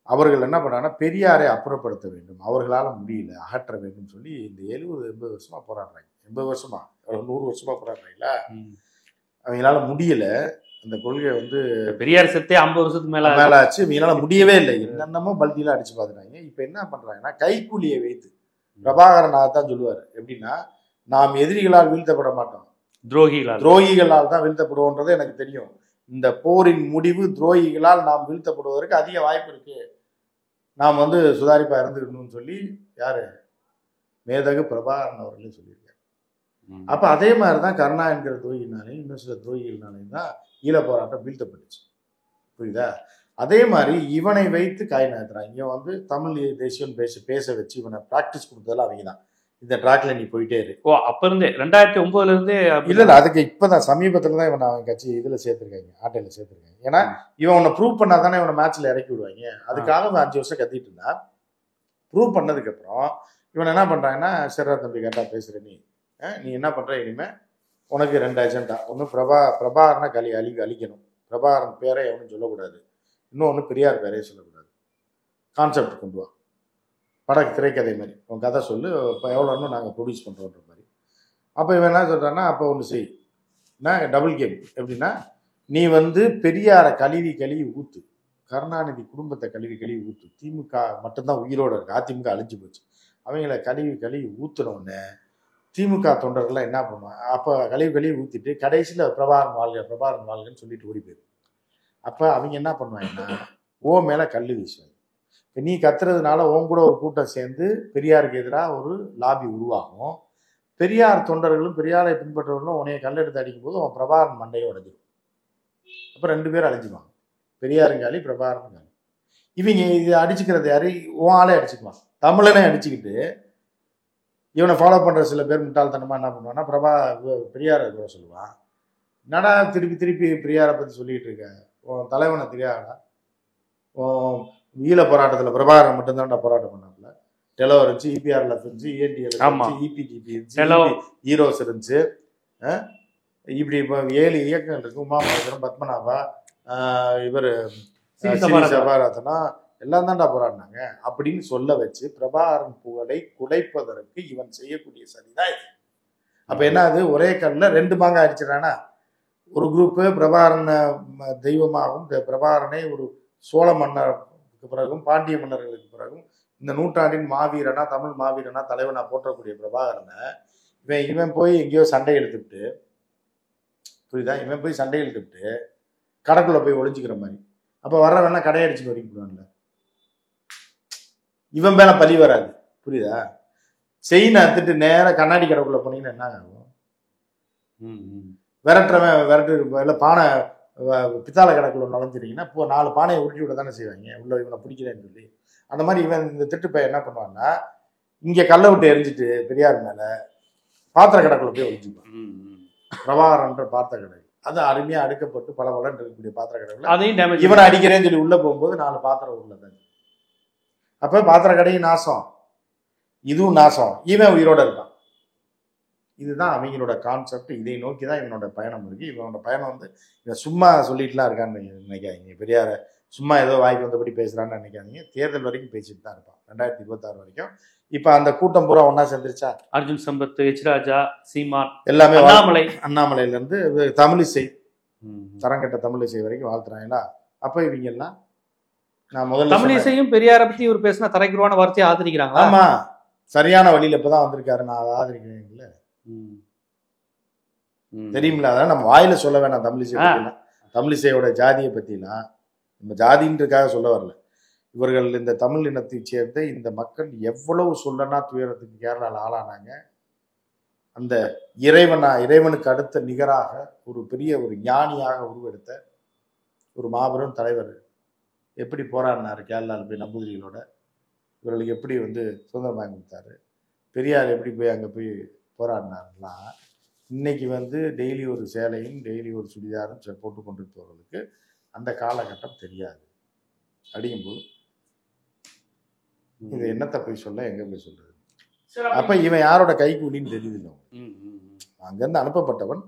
அவர்கள் என்ன பண்றாங்கன்னா, பெரியாரை அப்புறப்படுத்த வேண்டும், அவர்களால முடியல, அகற்ற வேண்டும் சொல்லி இந்த 70-80 வருஷமா போராடுறாங்க. 80 வருஷமா 100 வருஷமா போராடுறாங்களா? அவங்களால முடியல. அந்த கொள்கை வந்து
பெரியார் செத்தே 50 வருஷத்துக்கு மேல
ஆச்சு. இவங்களால முடியவே இல்லை. என்னென்னமோ பல்டிலாம் அடிச்சு பார்த்துட்டாங்க. இப்ப என்ன பண்றாங்கன்னா, கைக்கூலியை வைத்து பிரபாகரன் தான் சொல்லுவாரு. எப்படின்னா, நாம் எதிரிகளால் வீழ்த்தப்பட மாட்டோம், துரோகிகளால் தான் வீழ்த்தப்படுவோன்றது எனக்கு தெரியும். இந்த போரின் முடிவு துரோகிகளால் நாம் வீழ்த்தப்படுவதற்கு அதிக வாய்ப்பு இருக்கு, நாம் வந்து சுதாரிப்பா இருந்துக்கணும்னு சொல்லி யாரு மேதகு பிரபாகரன் அவர்களே சொல்லியிருக்காரு. அப்ப அதே மாதிரிதான் கருணா என்கிற துரோகினாலையும் இன்னும் சில துரோகிகள்னாலையும் தான் ஈழ போராட்டம் வீழ்த்தப்பட்டுச்சு. புரியுதா? அதே மாதிரி இவனை வைத்து காய் நகர்த்துறான். இவன் வந்து தமிழ் தேசியம் பேச வச்சு இவனை பிராக்டிஸ் கொடுத்ததெல்லாம் அவங்க தான். இந்த ட்ராக்ல நீ போயிட்டே இரு.
அப்ப இருந்தே 2009 இருந்தே
இல்ல அதுக்கு இப்பதான் சமீபத்துல தான் இவன் அவன் கட்சி இதுல சேர்த்திருக்காங்க, ஆட்டையில சேர்த்திருக்காங்க. ஏன்னா இவன் உன்னை ப்ரூவ் பண்ணாதானே இவனை மேட்ச்ல இறக்கி விடுவாங்க. அதுக்காக 5 வருஷம் கத்திட்டு இருந்தா. ப்ரூவ் பண்ணதுக்கு அப்புறம் இவன் என்ன பண்றாங்கன்னா, சரி தம்பி கரெக்டா பேசுற, நீ என்ன பண்ற, இனிமே உனக்கு 2 அஜெண்டா. ஒன்று பிரபாகரனை அழிக்கணும், பிரபாகரன் பேரை எவனும் சொல்லக்கூடாது, இன்னொன்று பெரியார் பேரையே சொல்லக்கூடாது, கான்செப்ட் கொண்டு வா, படம் திரைக்கதை மாதிரி உன் கதை சொல்லு, இப்போ எவ்வளோன்னு நாங்கள் ப்ரொடியூஸ் பண்ணுறோன்ற மாதிரி. அப்போ இவன் என்ன சொல்கிறான்னா, அப்போ ஒன்று செய், நான் டபுள் கேம். எப்படின்னா, நீ வந்து பெரியாரை கழுவி கழுவி ஊற்று, கருணாநிதி குடும்பத்தை கழுவி கழுவி ஊற்று, திமுக மட்டும்தான் உயிரோடு இருக்கு, அதிமுக அழிஞ்சு போச்சு, அவங்கள கழுவி கழுவி ஊற்றுனோடனே திமுக தொண்டர்கள்லாம் என்ன பண்ணுவாங்க, அப்போ கழுவி கழுவி ஊற்றிட்டு கடைசியில் பிரபாகரன் வாழ்க பிரபாகரன் வாழ்கன்னு சொல்லிட்டு ஓடி போயிடும். அப்போ அவங்க என்ன பண்ணுவாங்கன்னா ஓ மேலே கல் வீசுவாங்க. இப்போ நீ கத்துறதுனால உன் கூட ஒரு கூட்டம் சேர்ந்து பெரியாருக்கு எதிராக ஒரு லாபி உருவாகும். பெரியார் தொண்டர்களும் பெரியாரை பின்பற்றவர்களும் உன்னைய கல்லெடுத்து அடிக்கும் போது அவன் பிரபாகரன் மண்டையை உடைஞ்சிடும். அப்போ 2 பேரும் அழிஞ்சுவாங்க, பெரியாருங்காலி பிரபாகரன். இவங்க இது அடிச்சுக்கிறது யாரு, உன் ஆளே அடிச்சுக்குவான், தமிழனே அடிச்சுக்கிட்டு இவனை ஃபாலோ பண்ணுற சில பேர் முட்டாள்தனமாக என்ன பண்ணுவான்னா பெரியாரை கூட சொல்லுவான். என்னடா திருப்பி திருப்பி பெரியாரை பற்றி சொல்லிட்டு இருக்க, உன் தலைவனை தெரியாதா, உன் ஈழ போராட்டத்தில் பிரபாகரன் மட்டும்தான்டா போராட்டம் பண்ணாப்புல, டெலோ இருந்துச்சு, இபிஆர்எல் இருந்துச்சு, ஏடிஎல் இருந்துச்சு, இபிடிபி இருந்துச்சு, ஹீரோஸ் இருந்துச்சு, இப்படி இப்போ 7 இயக்கங்கள் இருக்கு, உமாமகேஸ்வரன், பத்மநாபா, இவர் சபாரத்னா எல்லாம் தான்டா போராடினாங்க அப்படின்னு சொல்ல வச்சு பிரபாகரன் புகழை குடைப்பதற்கு இவன் செய்யக்கூடிய சரிதான் இது. அப்ப என்ன, அது ஒரே கல்ல 2 மாங்காய் அடிச்சிடறானா, ஒரு குரூப்பு பிரபாகரனை தெய்வமாகவும் பிரபாகரனை ஒரு சோழ மன்னருக்கு பிறகும் பாண்டிய மன்னர்களுக்கு பிறகும் இந்த நூற்றாண்டின் மாவீரனா, தமிழ் மாவீரனா, தலைவனா போற்றக்கூடிய பிரபாகரனை இவன் போய் எங்கேயோ சண்டை எடுத்துக்கிட்டு, புரியுதா, இவன் போய் சண்டை எடுத்துக்கிட்டு கடைக்குள்ள போய் ஒளிஞ்சிக்கிற மாதிரி. அப்ப வர்றவனா கடையடிச்சுட்டு வரைக்கும் போடுவான்ல, இவன் மேல பழி வராது, புரியுதா. செயினை அத்துட்டு நேரம் கண்ணாடி கடைக்குள்ள போனீங்கன்னா என்ன ஆகும், விரட்டுறவன் விரட்டு இல்லை, பானை பித்தாளை கடைக்குள்ள நுழைஞ்சிருங்கன்னா இப்போ 4 பானையை உருட்டி விட தானே செய்வாங்க, உள்ள இவனை பிடிக்கிறேன்னு சொல்லி. அந்த மாதிரி இவன் இந்த திட்டு பையன் என்ன பண்ணுவான்னா, இங்க கல்லை விட்டு எரிஞ்சிட்டு பெரியார் மேல பாத்திர கடைக்குள்ள போய் ஒழிச்சுப்பான். பிரபாகரன்ற பாத்திர கடை அது அருமையா அடுக்கப்பட்டு பல வளர்ந்து இருக்கக்கூடிய பாத்திர கடைக்குள்ள இவனை அடிக்கிறேன்னு சொல்லி உள்ள போகும்போது 4 பாத்திரம் உள்ளதான். அப்ப பாத்திர கடையும் நாசம், இதுவும் நாசம், இவன் உயிரோட இருக்கான். இதுதான் அவங்களோட கான்செப்ட். இதை நோக்கி தான் இவனோட பயணம் இருக்கு. இவனோட பயணம் வந்து இவன் சும்மா சொல்லிட்டுலாம் இருக்கான்னு நினைக்காதீங்க, பெரியார சும்மா ஏதோ வாய்க்கு வந்தபடி பேசுறான்னு நினைக்காதீங்க. தேர்தல் வரைக்கும் பேசிட்டு தான் இருப்பான், 2026 வரைக்கும். இப்ப அந்த கூட்டம் பூரா ஒன்னா சேர்ந்துருச்சா,
அர்ஜுன் சம்பத், ஹெச் ராஜா, சீமான்,
எல்லாமே
அண்ணாமலைல
இருந்து தமிழிசை, தரங்கட்ட தமிழிசை வரைக்கும் வாழ்த்துறாங்களா. அப்ப இவங்க எல்லாம் நான் முதல்ல
தமிழிசையும் பெரியாரை பத்தி இவர் பேசினா தரைக்குருவான வார்த்தையை ஆதரிக்கிறாங்க.
ஆமா, சரியான வழியில இப்பதான் வந்திருக்காரு, நான் அதை ஆதரிக்கிறேன்ல, தெரியுமில்ல. அதான் நம்ம வாயில சொல்ல வேணாம். தமிழிசையோட ஜாதியை பத்திலாம் நம்ம ஜாதின்றதுக்காக சொல்ல வரல. இவர்கள் இந்த தமிழ் இனத்தை சேர்ந்த இந்த மக்கள் எவ்வளவு சொல்லனா துயரத்துக்கு கேரளாவில் ஆளானாங்க. அந்த இறைவனுக்கு அடுத்த நிகராக ஒரு பெரிய ஒரு ஞானியாக உருவெடுத்த ஒரு மாபெரும் தலைவர் எப்படி போராடினாரு கேரளாவில் போய் நம்பூதிரிகளோட, இவர்களுக்கு எப்படி வந்து சுதந்திரம் வாங்கி கொடுத்தாரு, பெரியார் எப்படி போய் அங்கே போய் போராடினாருன்னா, இன்னைக்கு வந்து டெய்லி ஒரு சேலையும் டெய்லி ஒரு சுடிதாரும் போட்டு கொண்டு போகிறவர்களுக்கு அந்த காலகட்டம் தெரியாது. அப்படிங்கும்போது இது என்னத்தை போய் சொல்ல, எங்க போய் சொல்றது. அப்ப இவன் யாரோட கைக்கூலின்னு தெரியுது. அங்கிருந்து அனுப்பப்பட்டவன்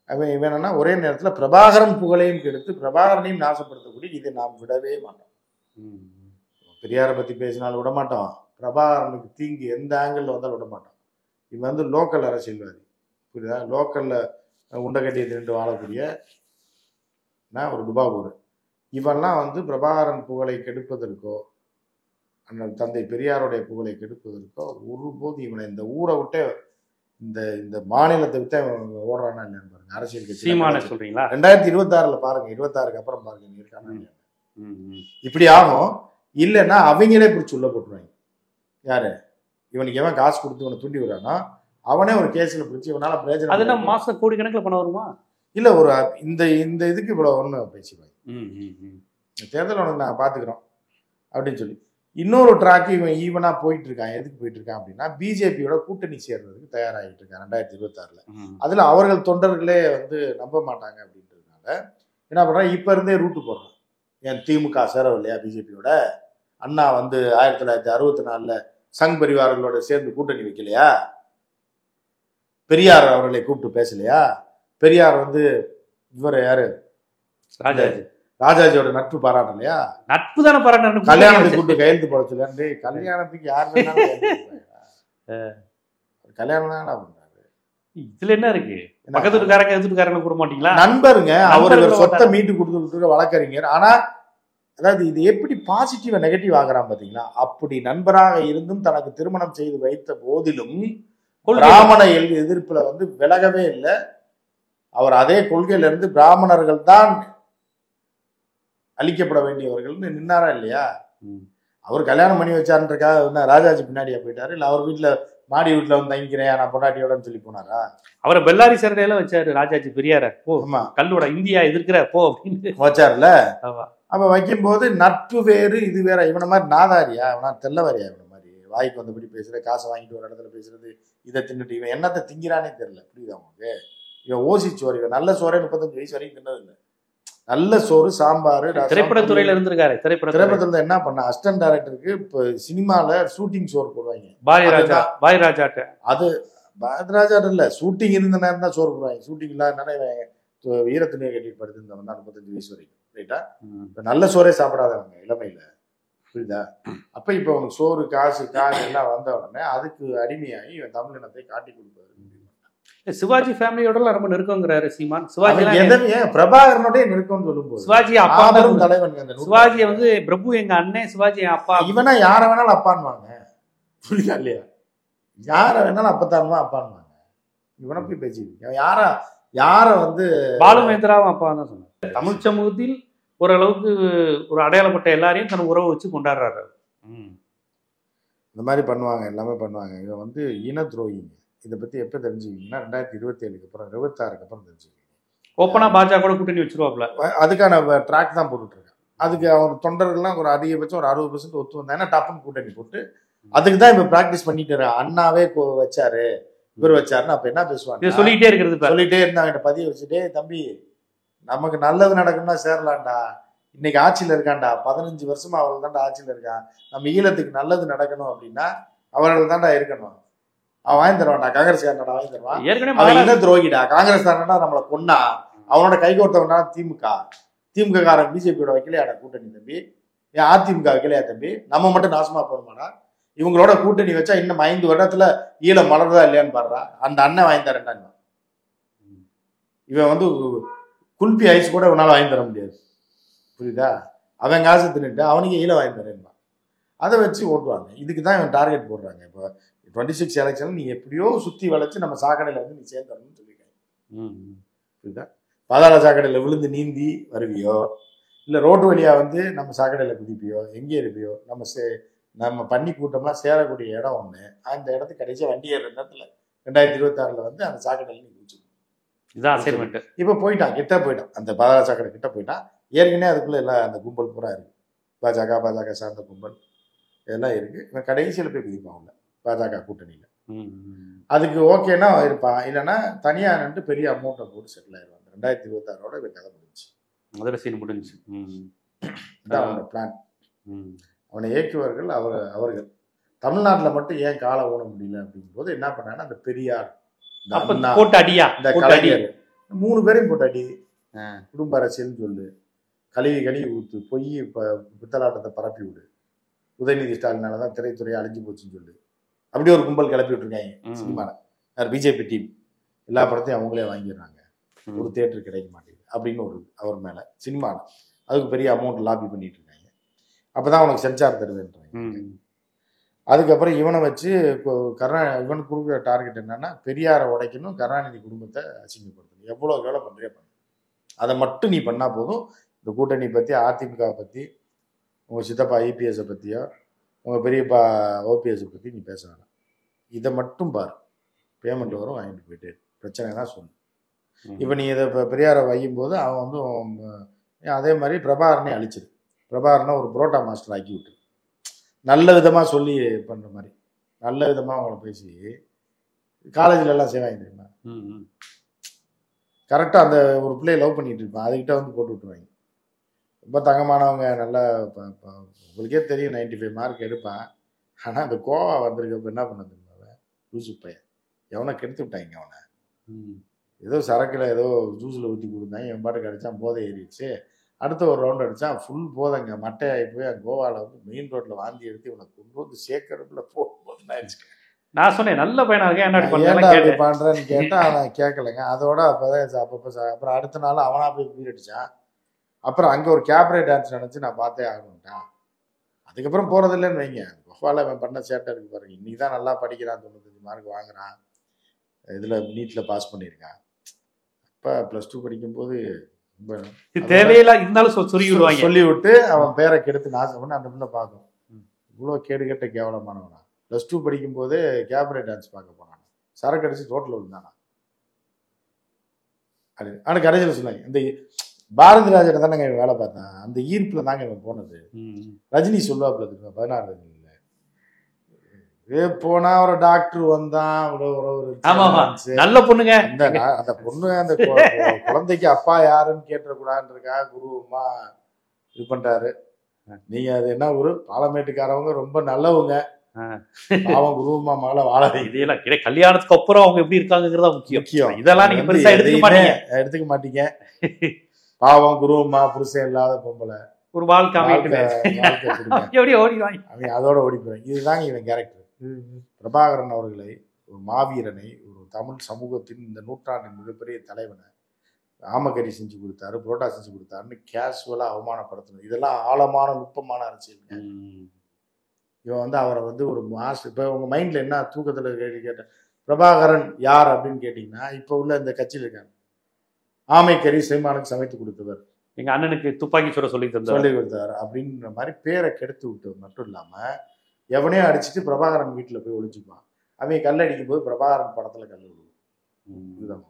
அவன். இவன் என்னன்னா ஒரே நேரத்துல பிரபாகரன் புகழையும் கெடுத்து பிரபாகரனையும் நாசப்படுத்தக்கூடிய இதை நாம் விடவே மாட்டோம். பெரியாரை பத்தி பேசினாலும் விட மாட்டோம், பிரபாகரனுக்கு தீங்கு எந்த ஆங்கிள் வந்தாலும் விட மாட்டோம். இவன் வந்து லோக்கல் அரசியல்வாதி, புரியுதா, லோக்கல்ல உண்டை கட்டியை திரண்டு வாழக்கூடிய ஒரு டுபாகூர். இவெல்லாம் வந்து பிரபாகரன் புகழை கெடுப்பதற்கோ அண்ணன் தந்தை பெரியாருடைய புகழை கெடுப்பதற்கோ ஒருபோது இவனை இந்த ஊரை விட்டே இந்த மாநிலத்தை விட்டு ஓடுறானா இல்லைன்னு பாருங்க. அரசியல் கட்சி
சொல்றீங்களா
2026 பாருங்க, 26க்கு அப்புறம் பாருங்க இருக்கானா. இப்படி ஆகும். இல்லைன்னா அவங்களே பிடிச்சி உள்ள போட்டுருவாங்க. யாரு இவனுக்கு எவன் காசு கொடுத்து இவனை தூண்டி விடுறானோ அவனே ஒரு கேஸ்ல பிடிச்சி இவனால பிரயோஜனம்.
அது நம்ம மாசம் கோடிக்கணக்கில் பணம் வருமா?
இல்ல ஒரு இந்த இதுக்கு இவ்வளவு ஒண்ணு பேசிப்பாங்க, தேர்தல் உனக்கு நான் பாத்துக்கிறோம் அப்படின்னு சொல்லி. இன்னொரு ட்ராக்கு இவன் ஈவனா போயிட்டு இருக்கான். எதுக்கு போயிட்டு இருக்கான் அப்படின்னா, பிஜேபியோட கூட்டணி சேர்றதுக்கு தயாராகிட்டு இருக்கான் 2026. அதுல அவர்கள் தொண்டர்களே வந்து நம்ப மாட்டாங்க அப்படின்றதுனால என்ன பண்றான், இப்ப இருந்தே ரூட்டு போடுறான். என் திமுக சேரவில்லையா பிஜேபியோட, அண்ணா வந்து 1964 சங் பரிவார்களோட சேர்ந்து கூட்டணி வைக்கலையா, பெரியார் அவர்களை கூப்பிட்டு பேசலையா, பெரியார் வந்து இவர் யாரு ராஜாஜியோட நட்பு பாராட்டலையா?
நட்பு தானே பாராட்டு.
கல்யாணத்துக்கு கூட்டு கையெழுத்து போடச்சுலன்னு. கல்யாணத்துக்கு யார் கல்யாணம் தான் பண்றாரு.
இதுல என்ன இருக்கு? பக்கத்து வீட்டுக்காரங்க எதிர்த்துக்காரங்க கூட மாட்டீங்களா?
நண்பருங்க, அவரு சொத்தை மீட்டு கொடுத்து வழக்கறிஞர். ஆனா அதாவது இது எப்படி பாசிட்டிவா நெகட்டிவ் ஆகுறான் பாத்தீங்களா? அப்படி நண்பராக இருந்தும் தனக்கு திருமணம் செய்து வைத்த போதிலும் பிராமண எதிர்ப்புல விலகவே இல்லை. அவர் அதே கொள்கையில இருந்து பிராமணர்கள் தான் அழிக்கப்பட வேண்டியவர்கள் நின்னாரா இல்லையா? அவர் கல்யாணம் பண்ணி வச்சாருன்றக்காக ராஜாஜி பின்னாடியா போயிட்டாரு? இல்ல அவர் வீட்டுல மாடி வீட்டுல தங்கிக்கிறேன் நான் பொண்டாட்டியோடன்னு சொல்லி போனாரா? அவரை
பெல்லாரி சிறையில வச்சாரு ராஜாஜி பெரியார. கல்லோட இந்தியா எதிர்க்கிற போ அப்படின்னு
வச்சாருல. அப்ப வைக்கும் போது நட்பு வேறு இது வேற. இவனை மாதிரி நாதாரியா, இவனா தெல்லவாரியா? இவனை மாதிரி வாய்க்கு வந்தபடி பேசுற, காசை வாங்கிட்டு ஒரு இடத்துல பேசுறது, இதை தின்னுட்டு இவன் என்னத்தை திங்கிறானே தெரியல. புரியுதா உங்களுக்கு? இவன் ஓசி சோறு, இவன் நல்ல சோறே 35 வயசு வரைக்கும் தின்னது இல்லை. நல்ல சோறு, சாம்பார்.
திரைப்படத்துறையில இருந்திருக்காரு.
திரைப்படத்துல என்ன பண்ண அசிஸ்டன்ட் டைரக்டருக்கு இப்ப சினிமால ஷூட்டிங் சோறு போடுவாங்க.
பாரதிராஜாட்ட அது
பாரதிராஜாட்ட இல்ல, ஷூட்டிங் இருந்த நேரம் தான் சோறு போடுவாங்க. ஷூட்டிங் இல்லாதனால ஈரத்துணியை கட்டிட்டு படுத்திருந்தவன் தான் 35 வயசு வரைக்கும். ரைட்டா? இப்ப நல்ல சோறே சாப்பிடாதவங்க இளமையில. புரியுதா? அப்ப இப்ப அவனுக்கு சோறு, காசு எல்லாம் வந்த உடனே அதுக்கு அடிமையாகி இவன் தமிழினத்தை காட்டி கொடுப்பாரு.
சிவாஜி ஃபேமிலியோட ரொம்ப நெருக்கங்கிறாரு சீமான். சிவாஜி
பிரபாகரனோடய நெருக்கம்னு சொல்லும்போது
சிவாஜி அப்பா தலைவன். சிவாஜி பிரபு எங்க அண்ணன், சிவாஜி அப்பா.
இவனா யார வேணாலும் அப்பான்வாங்க. புரியுதா இல்லையா? யார வேணாலும் அப்பத்தானுமா அப்பான்வாங்க. இவனை போய் பேசிட்டு யார
பாலு மகேந்திராவும் அப்பா தான் சொன்னார். தமிழ் சமூகத்தில் ஓரளவுக்கு ஒரு அடையாளப்பட்ட எல்லாரையும் தன் உறவு வச்சு கொண்டாடுறாரு.
இந்த மாதிரி பண்ணுவாங்க, எல்லாமே பண்ணுவாங்க. இவன் இன துரோகிங்க. இதை பத்தி எப்ப தெரிஞ்சுக்கிங்கன்னா 2027 அப்புறம் 26 அப்புறம் தெரிஞ்சுக்கிங்க.
ஓப்பனா பாஜக கூட கூட்டணி வச்சிருவாப்ல.
அதுக்கான ட்ராக் தான் போட்டுட்டு இருக்காங்க. அதுக்கு அவங்க தொண்டர்கள்லாம் ஒரு அதிகபட்சம் ஒரு 60% ஒத்து வந்தாங்கன்னா டப்புன்னு கூட்டணி போட்டு அதுக்கு தான் இப்ப பிராக்டிஸ் பண்ணிட்டு இருக்காங்க. அண்ணாவே வச்சாரு, இவர் வச்சாருன்னு அப்ப என்ன பேசுவாங்க?
சொல்லிட்டே இருக்கிறது,
சொல்லிட்டே இருந்தாங்க. பதிய வச்சுட்டே, தம்பி நமக்கு நல்லது நடக்கும்னா சேரலாம்டா. இன்னைக்கு ஆட்சியில இருக்கான்டா, 15 வருஷமா அவர்கள் தான்டா ஆட்சியில இருக்கான். நம்ம ஈழத்துக்கு நல்லது நடக்கணும் அப்படின்னா அவர்கள் தான்டா இருக்கணும். அவன் வாங்கி தருவான்டா, காங்கிரஸ்காரன்டா வாங்கி தருவான். அவன் இன துரோகிடா. காங்கிரஸ் தானடா நம்மளை கொன்னா, அவனோட கைகோர்த்தவனா திமுக காரன் பிஜேபியோட வைக்கலையாடா கூட்டணி தம்பி? ஏன் அதிமுக வைக்கலையா தம்பி? நம்ம மட்டும் நாசமா போகணுமாடா? இவங்களோட கூட்டணி வச்சா இன்னும் 5 வருடத்துல ஈழம் மலர்றதா இல்லையான்னு பாடுறா. அந்த அண்ணன் வாங்கி தரேன்டாங்க. இவன் குல்பி ஐஸ் கூட இவனால வாங்கி தர முடியாது. புரியுதா? அவன் காசு தின்னுட்டு அவனுக்கு ஈழம் வாங்கி தரேன். அதை வச்சு ஓட்டுவாங்க. இதுக்கு தான் இவன் டார்கெட் போடுறாங்க. இப்போ 26 எலெக்ஷன் நீ எப்படியோ சுத்தி வளைச்சு நம்ம சாக்கடையில நீ சேர்ந்துடணும்னு சொல்லியிருக்காங்க. புரியுதா? பாதாள சாக்கடையில விழுந்து நீந்தி வருவியோ, இல்லை ரோட்டு வழியா நம்ம சாக்கடையில குதிப்பியோ, எங்கே இருப்பியோ, நம்ம பண்ணி கூட்டம்லாம் சேரக்கூடிய இடம் ஒண்ணு. அந்த இடத்துக்கு கடைசியா வண்டி ஏற நேரத்துல 2026 அந்த சாக்கடையில நீ குதிச்சு இப்ப போயிட்டான், கிட்ட போயிட்டான். அந்த பாதாள சாக்கடை கிட்ட போயிட்டான். ஏற்கனவே அதுக்குள்ள எல்லாம் அந்த கும்பல் பூரா இருக்கு. பாஜக சார்ந்த கும்பல் இதெல்லாம் இருக்கு. இவன் கடைசியில போய் குதிப்பான் பாஜக கூட்டணியில. அதுக்கு ஓகேன்னா இருப்பான், இல்லைன்னா தனியா நின்று பெரிய அமௌண்ட்டை போட்டு செட்டில் ஆயிடுவாங்க. 2026 இவன் கதை முடிஞ்சு,
முதல்ல சீன் முடிஞ்சு.
இதான் அவனோட பிளான். அவனை இயக்குவர்கள் அவர்கள் தமிழ்நாட்டில் மட்டும் ஏன் காலை ஓட முடியல அப்படிங்கும் போது என்ன பண்ணாங்கன்னா அந்த பெரியார், இந்த கலைஞர் 3 பேரையும் போட்டு அடி. குடும்ப அரசியல்னு சொல்லு, கழுவி ஊத்து, பொய் பித்தலாட்டத்தை பரப்பி விடு, உதயநிதி ஸ்டாலினாலதான் திரைத்துறையை அழிஞ்சு போச்சுன்னு சொல்லு. அப்படி ஒரு கும்பல் கிளப்பி விட்டுருக்காங்க சினிமாவில். பிஜேபி டீம் எல்லா படத்தையும் அவங்களே வாங்கிடுறாங்க, ஒரு தியேட்டர் கிடைக்க மாட்டேங்குது அப்படின்னு அவர் மேல சினிமாவில் அதுக்கு பெரிய அமௌண்ட் லாபி பண்ணிட்டு இருக்காங்க. அப்பதான் அவனுக்கு சென்சார் தருவேன்றாங்க. அதுக்கப்புறம் இவனை வச்சு இவனுக்கு கொடுக்குற டார்கெட் என்னன்னா பெரியாரை உடைக்கணும், கருணாநிதி குடும்பத்தை அசிங்கப்படுத்தணும். எவ்வளவு வேலை பண்றியா பண்ணு, அதை மட்டும் நீ பண்ணா போதும். இந்த கூட்டணி பத்தி, அதிமுக பத்தி, உங்க சித்தப்பா ஐபிஎஸ் பத்தியோ உங்க பெரியப்பா ஓபிஎஸ் பத்தி நீ பேச வேணாம். இதை மட்டும் பாரு, பேமெண்ட் வரும், வாங்கிட்டு போயிட்டு பிரச்சனை தான் சொல்லு. இப்ப நீ இதை பெரியாரை வையும் போது அவன் அதே மாதிரி பிரபாகரனே அழிச்சிரு. பிரபாகரனை ஒரு புரோட்டா மாஸ்டர் ஆக்கி விட்டு நல்ல விதமாக சொல்லி பண்ணுற மாதிரி, நல்ல விதமாக அவங்கள பேசி காலேஜில் எல்லாம் செய்வாங்க தெரியுமா? கரெக்டாக அந்த ஒரு பிள்ளையை லவ் பண்ணிட்டு இருப்பான், அதுக்கிட்ட போட்டு விட்டுருவாங்க. ரொம்ப தங்கமானவங்க, நல்லா உங்களுக்கே தெரியும் 95 மார்க் எடுப்பான். ஆனால் அந்த கோவா வந்திருக்கப்ப என்ன பண்ண தெரியுமா? லூசு பையன், எவனை கெடுத்து விட்டாங்க. அவனை ஏதோ சரக்கில் ஏதோ ஜூஸில் ஊற்றி கொடுத்தாங்க, என் பாட்டு கிடச்சா போதை ஏறிடுச்சு, அடுத்த ஒரு ரவுண்ட் அடித்தான், ஃபுல் போதைங்க, மட்டையாகி போய் கோவாவில் வந்து மெயின் ரோட்டில் வாந்தி எடுத்து இவனை கொண்டு வந்து சேர்க்கறதுல போகும்போது ஆயிடுச்சு.
நான் சொன்னேன் நல்ல பையனா இருக்கேன்,
ஏன்டா அப்படி பண்ணுறேன்னு கேட்டால் அவன் கேட்கலைங்க. அதோட அப்புறம் அடுத்த நாள் அவனா போய் வீடு அடித்தான். அப்புறம் அங்கே ஒரு கேப்ரே டான்ஸ் நினச்சி நான் பார்த்தே ஆகணும்ட்டான். அதுக்கப்புறம் போகிறதில்லன்னு வைங்க. கோவாவில் அவன் பண்ண சேட்டை இருக்கு பாருங்க. இன்னைக்கு தான் நல்லா படிக்கிறான், 95 மார்க் வாங்குறான், இதில் நீட்டில் பாஸ் பண்ணியிருக்கான். அப்போ +2 படிக்கும்போது
தேவையில்லை இருந்தாலும் சொல்லி
விட்டு அவன் பேரை கெடுத்து நாசம் பண்ணி அந்த பிள்ளை பார்க்கும். இவ்வளோ கேடுகட்ட கேவலமானவனா. +2 படிக்கும் போதே கேபரே டான்ஸ் பார்க்க போனான், சரக்கு அடிச்சு ரோட்டில் விழுந்தானா. அது ஆனால் கடைசியில் சொன்னாங்க, இந்த பாரதி ராஜன் தானேங்க இவன் வேலை பார்த்தான், அந்த ஈர்ப்பில் தாங்க இவன் போனது. ரஜினி சொல்லுவாப்புல இருக்கு 16 ரஜினியில் போனா ஒரு டாக்டர் வந்தான்,
நல்ல பொண்ணுங்க,
அந்த பொண்ணு அந்த குழந்தைக்கு அப்பா யாருன்னு கேட்டக்கூடாதுன்றக்கா குருமா இது பண்றாரு. நீங்க அது என்ன ஒரு பாலமேட்டுக்காரவங்க ரொம்ப நல்லவங்க, பாவம் குருமா மகளை வாழ.
இதெல்லாம் கல்யாணத்துக்கு அப்புறம் அவங்க எப்படி இருக்காங்கிறதா முக்கியம். இதெல்லாம் நீங்க பெருசா
எடுத்துக்க மாட்டீங்க. பாவம் குருமா புருஷன் இல்லாத பொம்பளை,
ஒரு வாழ்க்கை
அதோட ஓடி போறேன். இதுதாங்க இவன் கேரக்டர். பிரபாகரன் அவர்களை, ஒரு மாவீரனை, ஒரு தமிழ் சமூகத்தின் இந்த நூற்றாண்டின் மிகப்பெரிய தலைவனை ஆமக்கறி செஞ்சு கொடுத்தாரு, புரோட்டா செஞ்சு கொடுத்தாருன்னு கேஷுவலா அவமானப்படுத்தணும். இதெல்லாம் ஆழமான நுட்பமான அரசியல். இவன் வந்து அவரை வந்து ஒரு மாஸ்டர். இப்போ உங்க மைண்ட்ல என்ன தூக்கத்தில் கேட்ட பிரபாகரன் யார் அப்படின்னு கேட்டீங்கன்னா, இப்போ உள்ள இந்த கட்சியில் இருக்காங்க, ஆமைக்கறி சீமானுக்கு சமைத்து கொடுத்தவர்,
எங்க அண்ணனுக்கு துப்பாக்கி சுட சொல்லி
கொடுத்தாரு அப்படின்ற மாதிரி பேரை கெடுத்து விட்டது மட்டும் இல்லாம எவனையும் அடிச்சுட்டு பிரபாகரன் வீட்டில் போய் ஒழிச்சுப்பான். அவன் கல் அடிக்கும் போது பிரபாகரன் படத்துல கல் விடுவான்.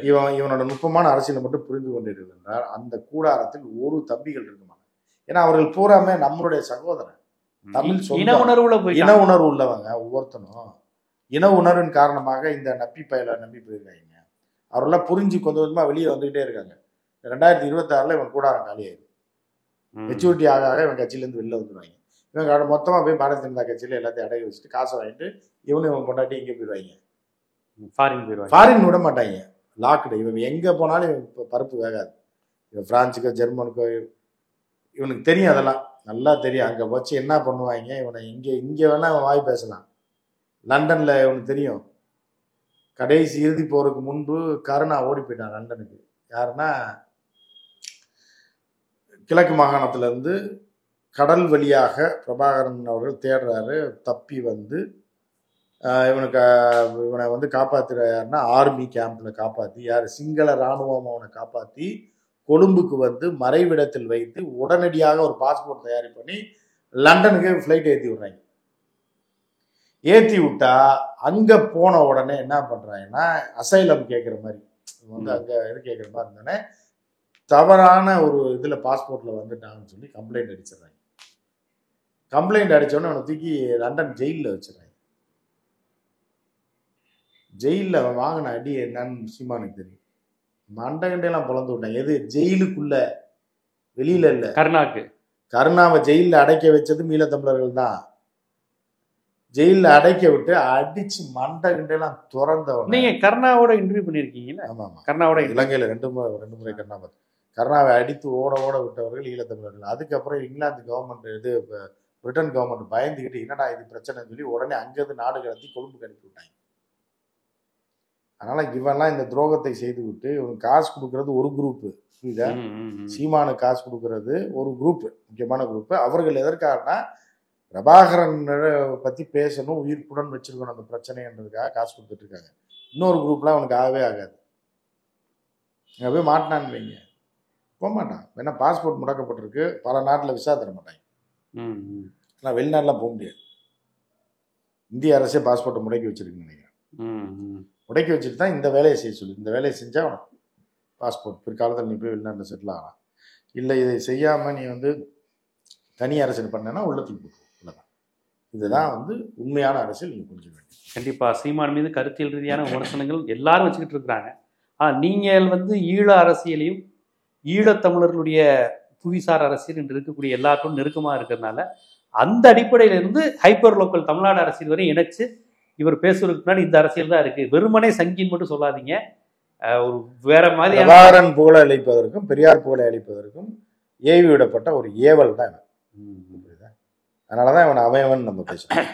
இவனோட நுட்பமான அரசியலை மட்டும் புரிந்து கொண்டிருக்கிறது என்றால் அந்த கூடாரத்தில் ஒரு தம்பிகள் இருக்குமா. ஏன்னா அவர்கள் பூராமே நம்மளுடைய சகோதரன், தமிழ் இன உணர்வு உள்ளவங்க. ஒவ்வொருத்தனும் இன உணர்வின் காரணமாக இந்த நப்பி பயலை நம்பி போயிருக்காங்க. அவரெல்லாம் புரிஞ்சு கொஞ்சம் கொஞ்சமா வெளியே வந்துகிட்டே இருக்காங்க. 2026 இவன் கூடாரம் காலியாயிரு, மெச்சூரிட்டி ஆக இவன் கட்சியிலேருந்து வெளில வந்துடுவாங்க. இவங்க மொத்தமாக போய் பாரதிய ஜனதா கட்சியில் எல்லாத்தையும் அடகி வச்சுட்டு காசை வாங்கிட்டு இவன் கொண்டாட்டி எங்கே போயிடுவாங்க, ஃபாரின் விட மாட்டாங்க, லாக்டு. இவன் எங்கே போனாலும் இவன் இப்போ பருப்பு வேகாது. இவன் பிரான்ஸுக்கோ ஜெர்மனுக்கோ இவனுக்கு தெரியும், அதெல்லாம் நல்லா தெரியும். அங்கே வச்சு என்ன பண்ணுவாங்க இவனை. இங்கே வேணால் இவன் வாய் பேசலாம். லண்டனில் இவனுக்கு தெரியும். கடைசி இறுதி போறதுக்கு முன்பு கருணா ஓடி போயிட்டான் லண்டனுக்கு. யாருன்னா கிழக்கு மாகாணத்திலேருந்து கடல் வழியாக பிரபாகரன் அவர்கள் தேடுறாரு. தப்பி வந்து இவனை வந்து காப்பாற்றுற யாருன்னா ஆர்மி கேம்பில் காப்பாற்றி, யார் சிங்கள இராணுவம் அவனை காப்பாற்றி கொழும்புக்கு வந்து மறைவிடத்தில் வைத்து உடனடியாக ஒரு பாஸ்போர்ட் தயாரி பண்ணி லண்டனுக்கு ஃப்ளைட் ஏற்றி விட்றாங்க. ஏற்றி விட்டா அங்கே போன உடனே என்ன பண்ணுறாங்கன்னா அசைலம் கேட்குற மாதிரி வந்து அங்கே இது கேட்குற மாதிரி இருந்தோடனே தவறான ஒரு இதில் பாஸ்போர்ட்டில் வந்துட்டாங்கன்னு சொல்லி கம்ப்ளைண்ட் அடிச்சிடுறாங்க. கம்ப்ளைண்ட் அடித்தோடனே அவனை தூக்கி லண்டன் ஜெயிலில் வச்சிடறாங்க. ஜெயிலில் அவன் வாங்கின அடி என்னன்னு சீமானுக்கு தெரியும். மண்டகண்டையெல்லாம் பிளந்து விட்டான். எது ஜெயிலுக்குள்ள, வெளியில இல்லை. கருணாவை ஜெயிலில் அடைக்க வச்சது மீளத்தமிழர்கள் தான். ஜெயிலில் அடைக்க விட்டு அடிச்சு மண்டகண்டையெல்லாம் திறந்தவன்.
நீங்க கருணாவோட இன்டர்வியூ பண்ணியிருக்கீங்களா?
ஆமா ஆமா, கருணாவோட இலங்கையில் ரெண்டு முறை கருணாவை அடித்து ஓட விட்டவர்கள் ஈழத்தமிழர்கள். அதுக்கப்புறம் இங்கிலாந்து கவர்மெண்ட் இது பிரிட்டன் கவர்மெண்ட் பயந்துக்கிட்டு என்னடா இது பிரச்சனைன்னு சொல்லி உடனே அங்கேருந்து நாடு கடத்தி கொழும்புக்கு அனுப்பி விட்டாங்க. அதனால இவெல்லாம் இந்த துரோகத்தை செய்து விட்டு இவனுக்கு காசு கொடுக்கறது ஒரு குரூப்பு, புரியுதா? சீமானுக்கு காசு கொடுக்கறது ஒரு குரூப்பு, முக்கியமான குரூப்பு. அவர்கள் எதற்காகனா பிரபாகரன் பத்தி பேசணும், உயிர்ப்புடன் வச்சிருக்கணும் அந்த பிரச்சனைன்றதுக்காக காசு கொடுத்துட்டு இருக்காங்க. இன்னொரு குரூப்லாம் அவனுக்கு ஆகவே ஆகாது. அங்கே போய் மாட்டினான்னு வைங்க, போக மாட்டான். ஏன்னா பாஸ்போர்ட் முடக்கப்பட்டிருக்கு, பல நாட்டில் விசா தர மாட்டாங்க. ஆனால் வெளிநாட்டில் போக முடியாது. இந்திய அரசே பாஸ்போர்ட்டை முடக்கி வச்சிருக்குன்னு நினைக்கிறேன். முடக்கி வச்சுட்டு தான் இந்த வேலையை செய்ய சொல்லி, இந்த வேலையை செஞ்சால் அவனுக்கு பாஸ்போர்ட் பிற்காலத்தில் நீ போய் வெளிநாட்டில் செட்டில் ஆகலாம். இல்லை இதை செய்யாமல் நீ வந்து தனி அரசியல் பண்ணனா உள்ளத்துக்கு போகும். இல்லைதான், இதுதான் வந்து உண்மையான அரசியல். நீங்கள் புரிஞ்சுக்க வேண்டும்.
கண்டிப்பாக சீமான் மீது கருத்தியல் ரீதியான விமர்சனங்கள் எல்லாரும் வச்சுக்கிட்டு இருக்கிறாங்க. நீங்கள் வந்து ஈழ அரசியலையும் ஈழத்தமிழர்களுடைய புவிசார் அரசியல் என்று இருக்கக்கூடிய எல்லாருக்கும் நெருக்கமாக இருக்கிறதுனால அந்த அடிப்படையிலிருந்து ஹைப்பர் லோக்கல் தமிழ்நாடு அரசியல் வரை இணைச்சு இவர் பேசுவதற்கு முன்னாடி இந்த அரசியல் தான் இருக்குது, வெறுமனே சங்கின்னு மட்டும் சொல்லாதீங்க, ஒரு வேற மாதிரி
பிரபாகரன் புகழ அளிப்பதற்கும் பெரியார் புகழை அளிப்பதற்கும் ஏவி விடப்பட்ட ஒரு ஏவல் தான். அதனாலதான் இவன் அவன் நம்ம பேசணும்.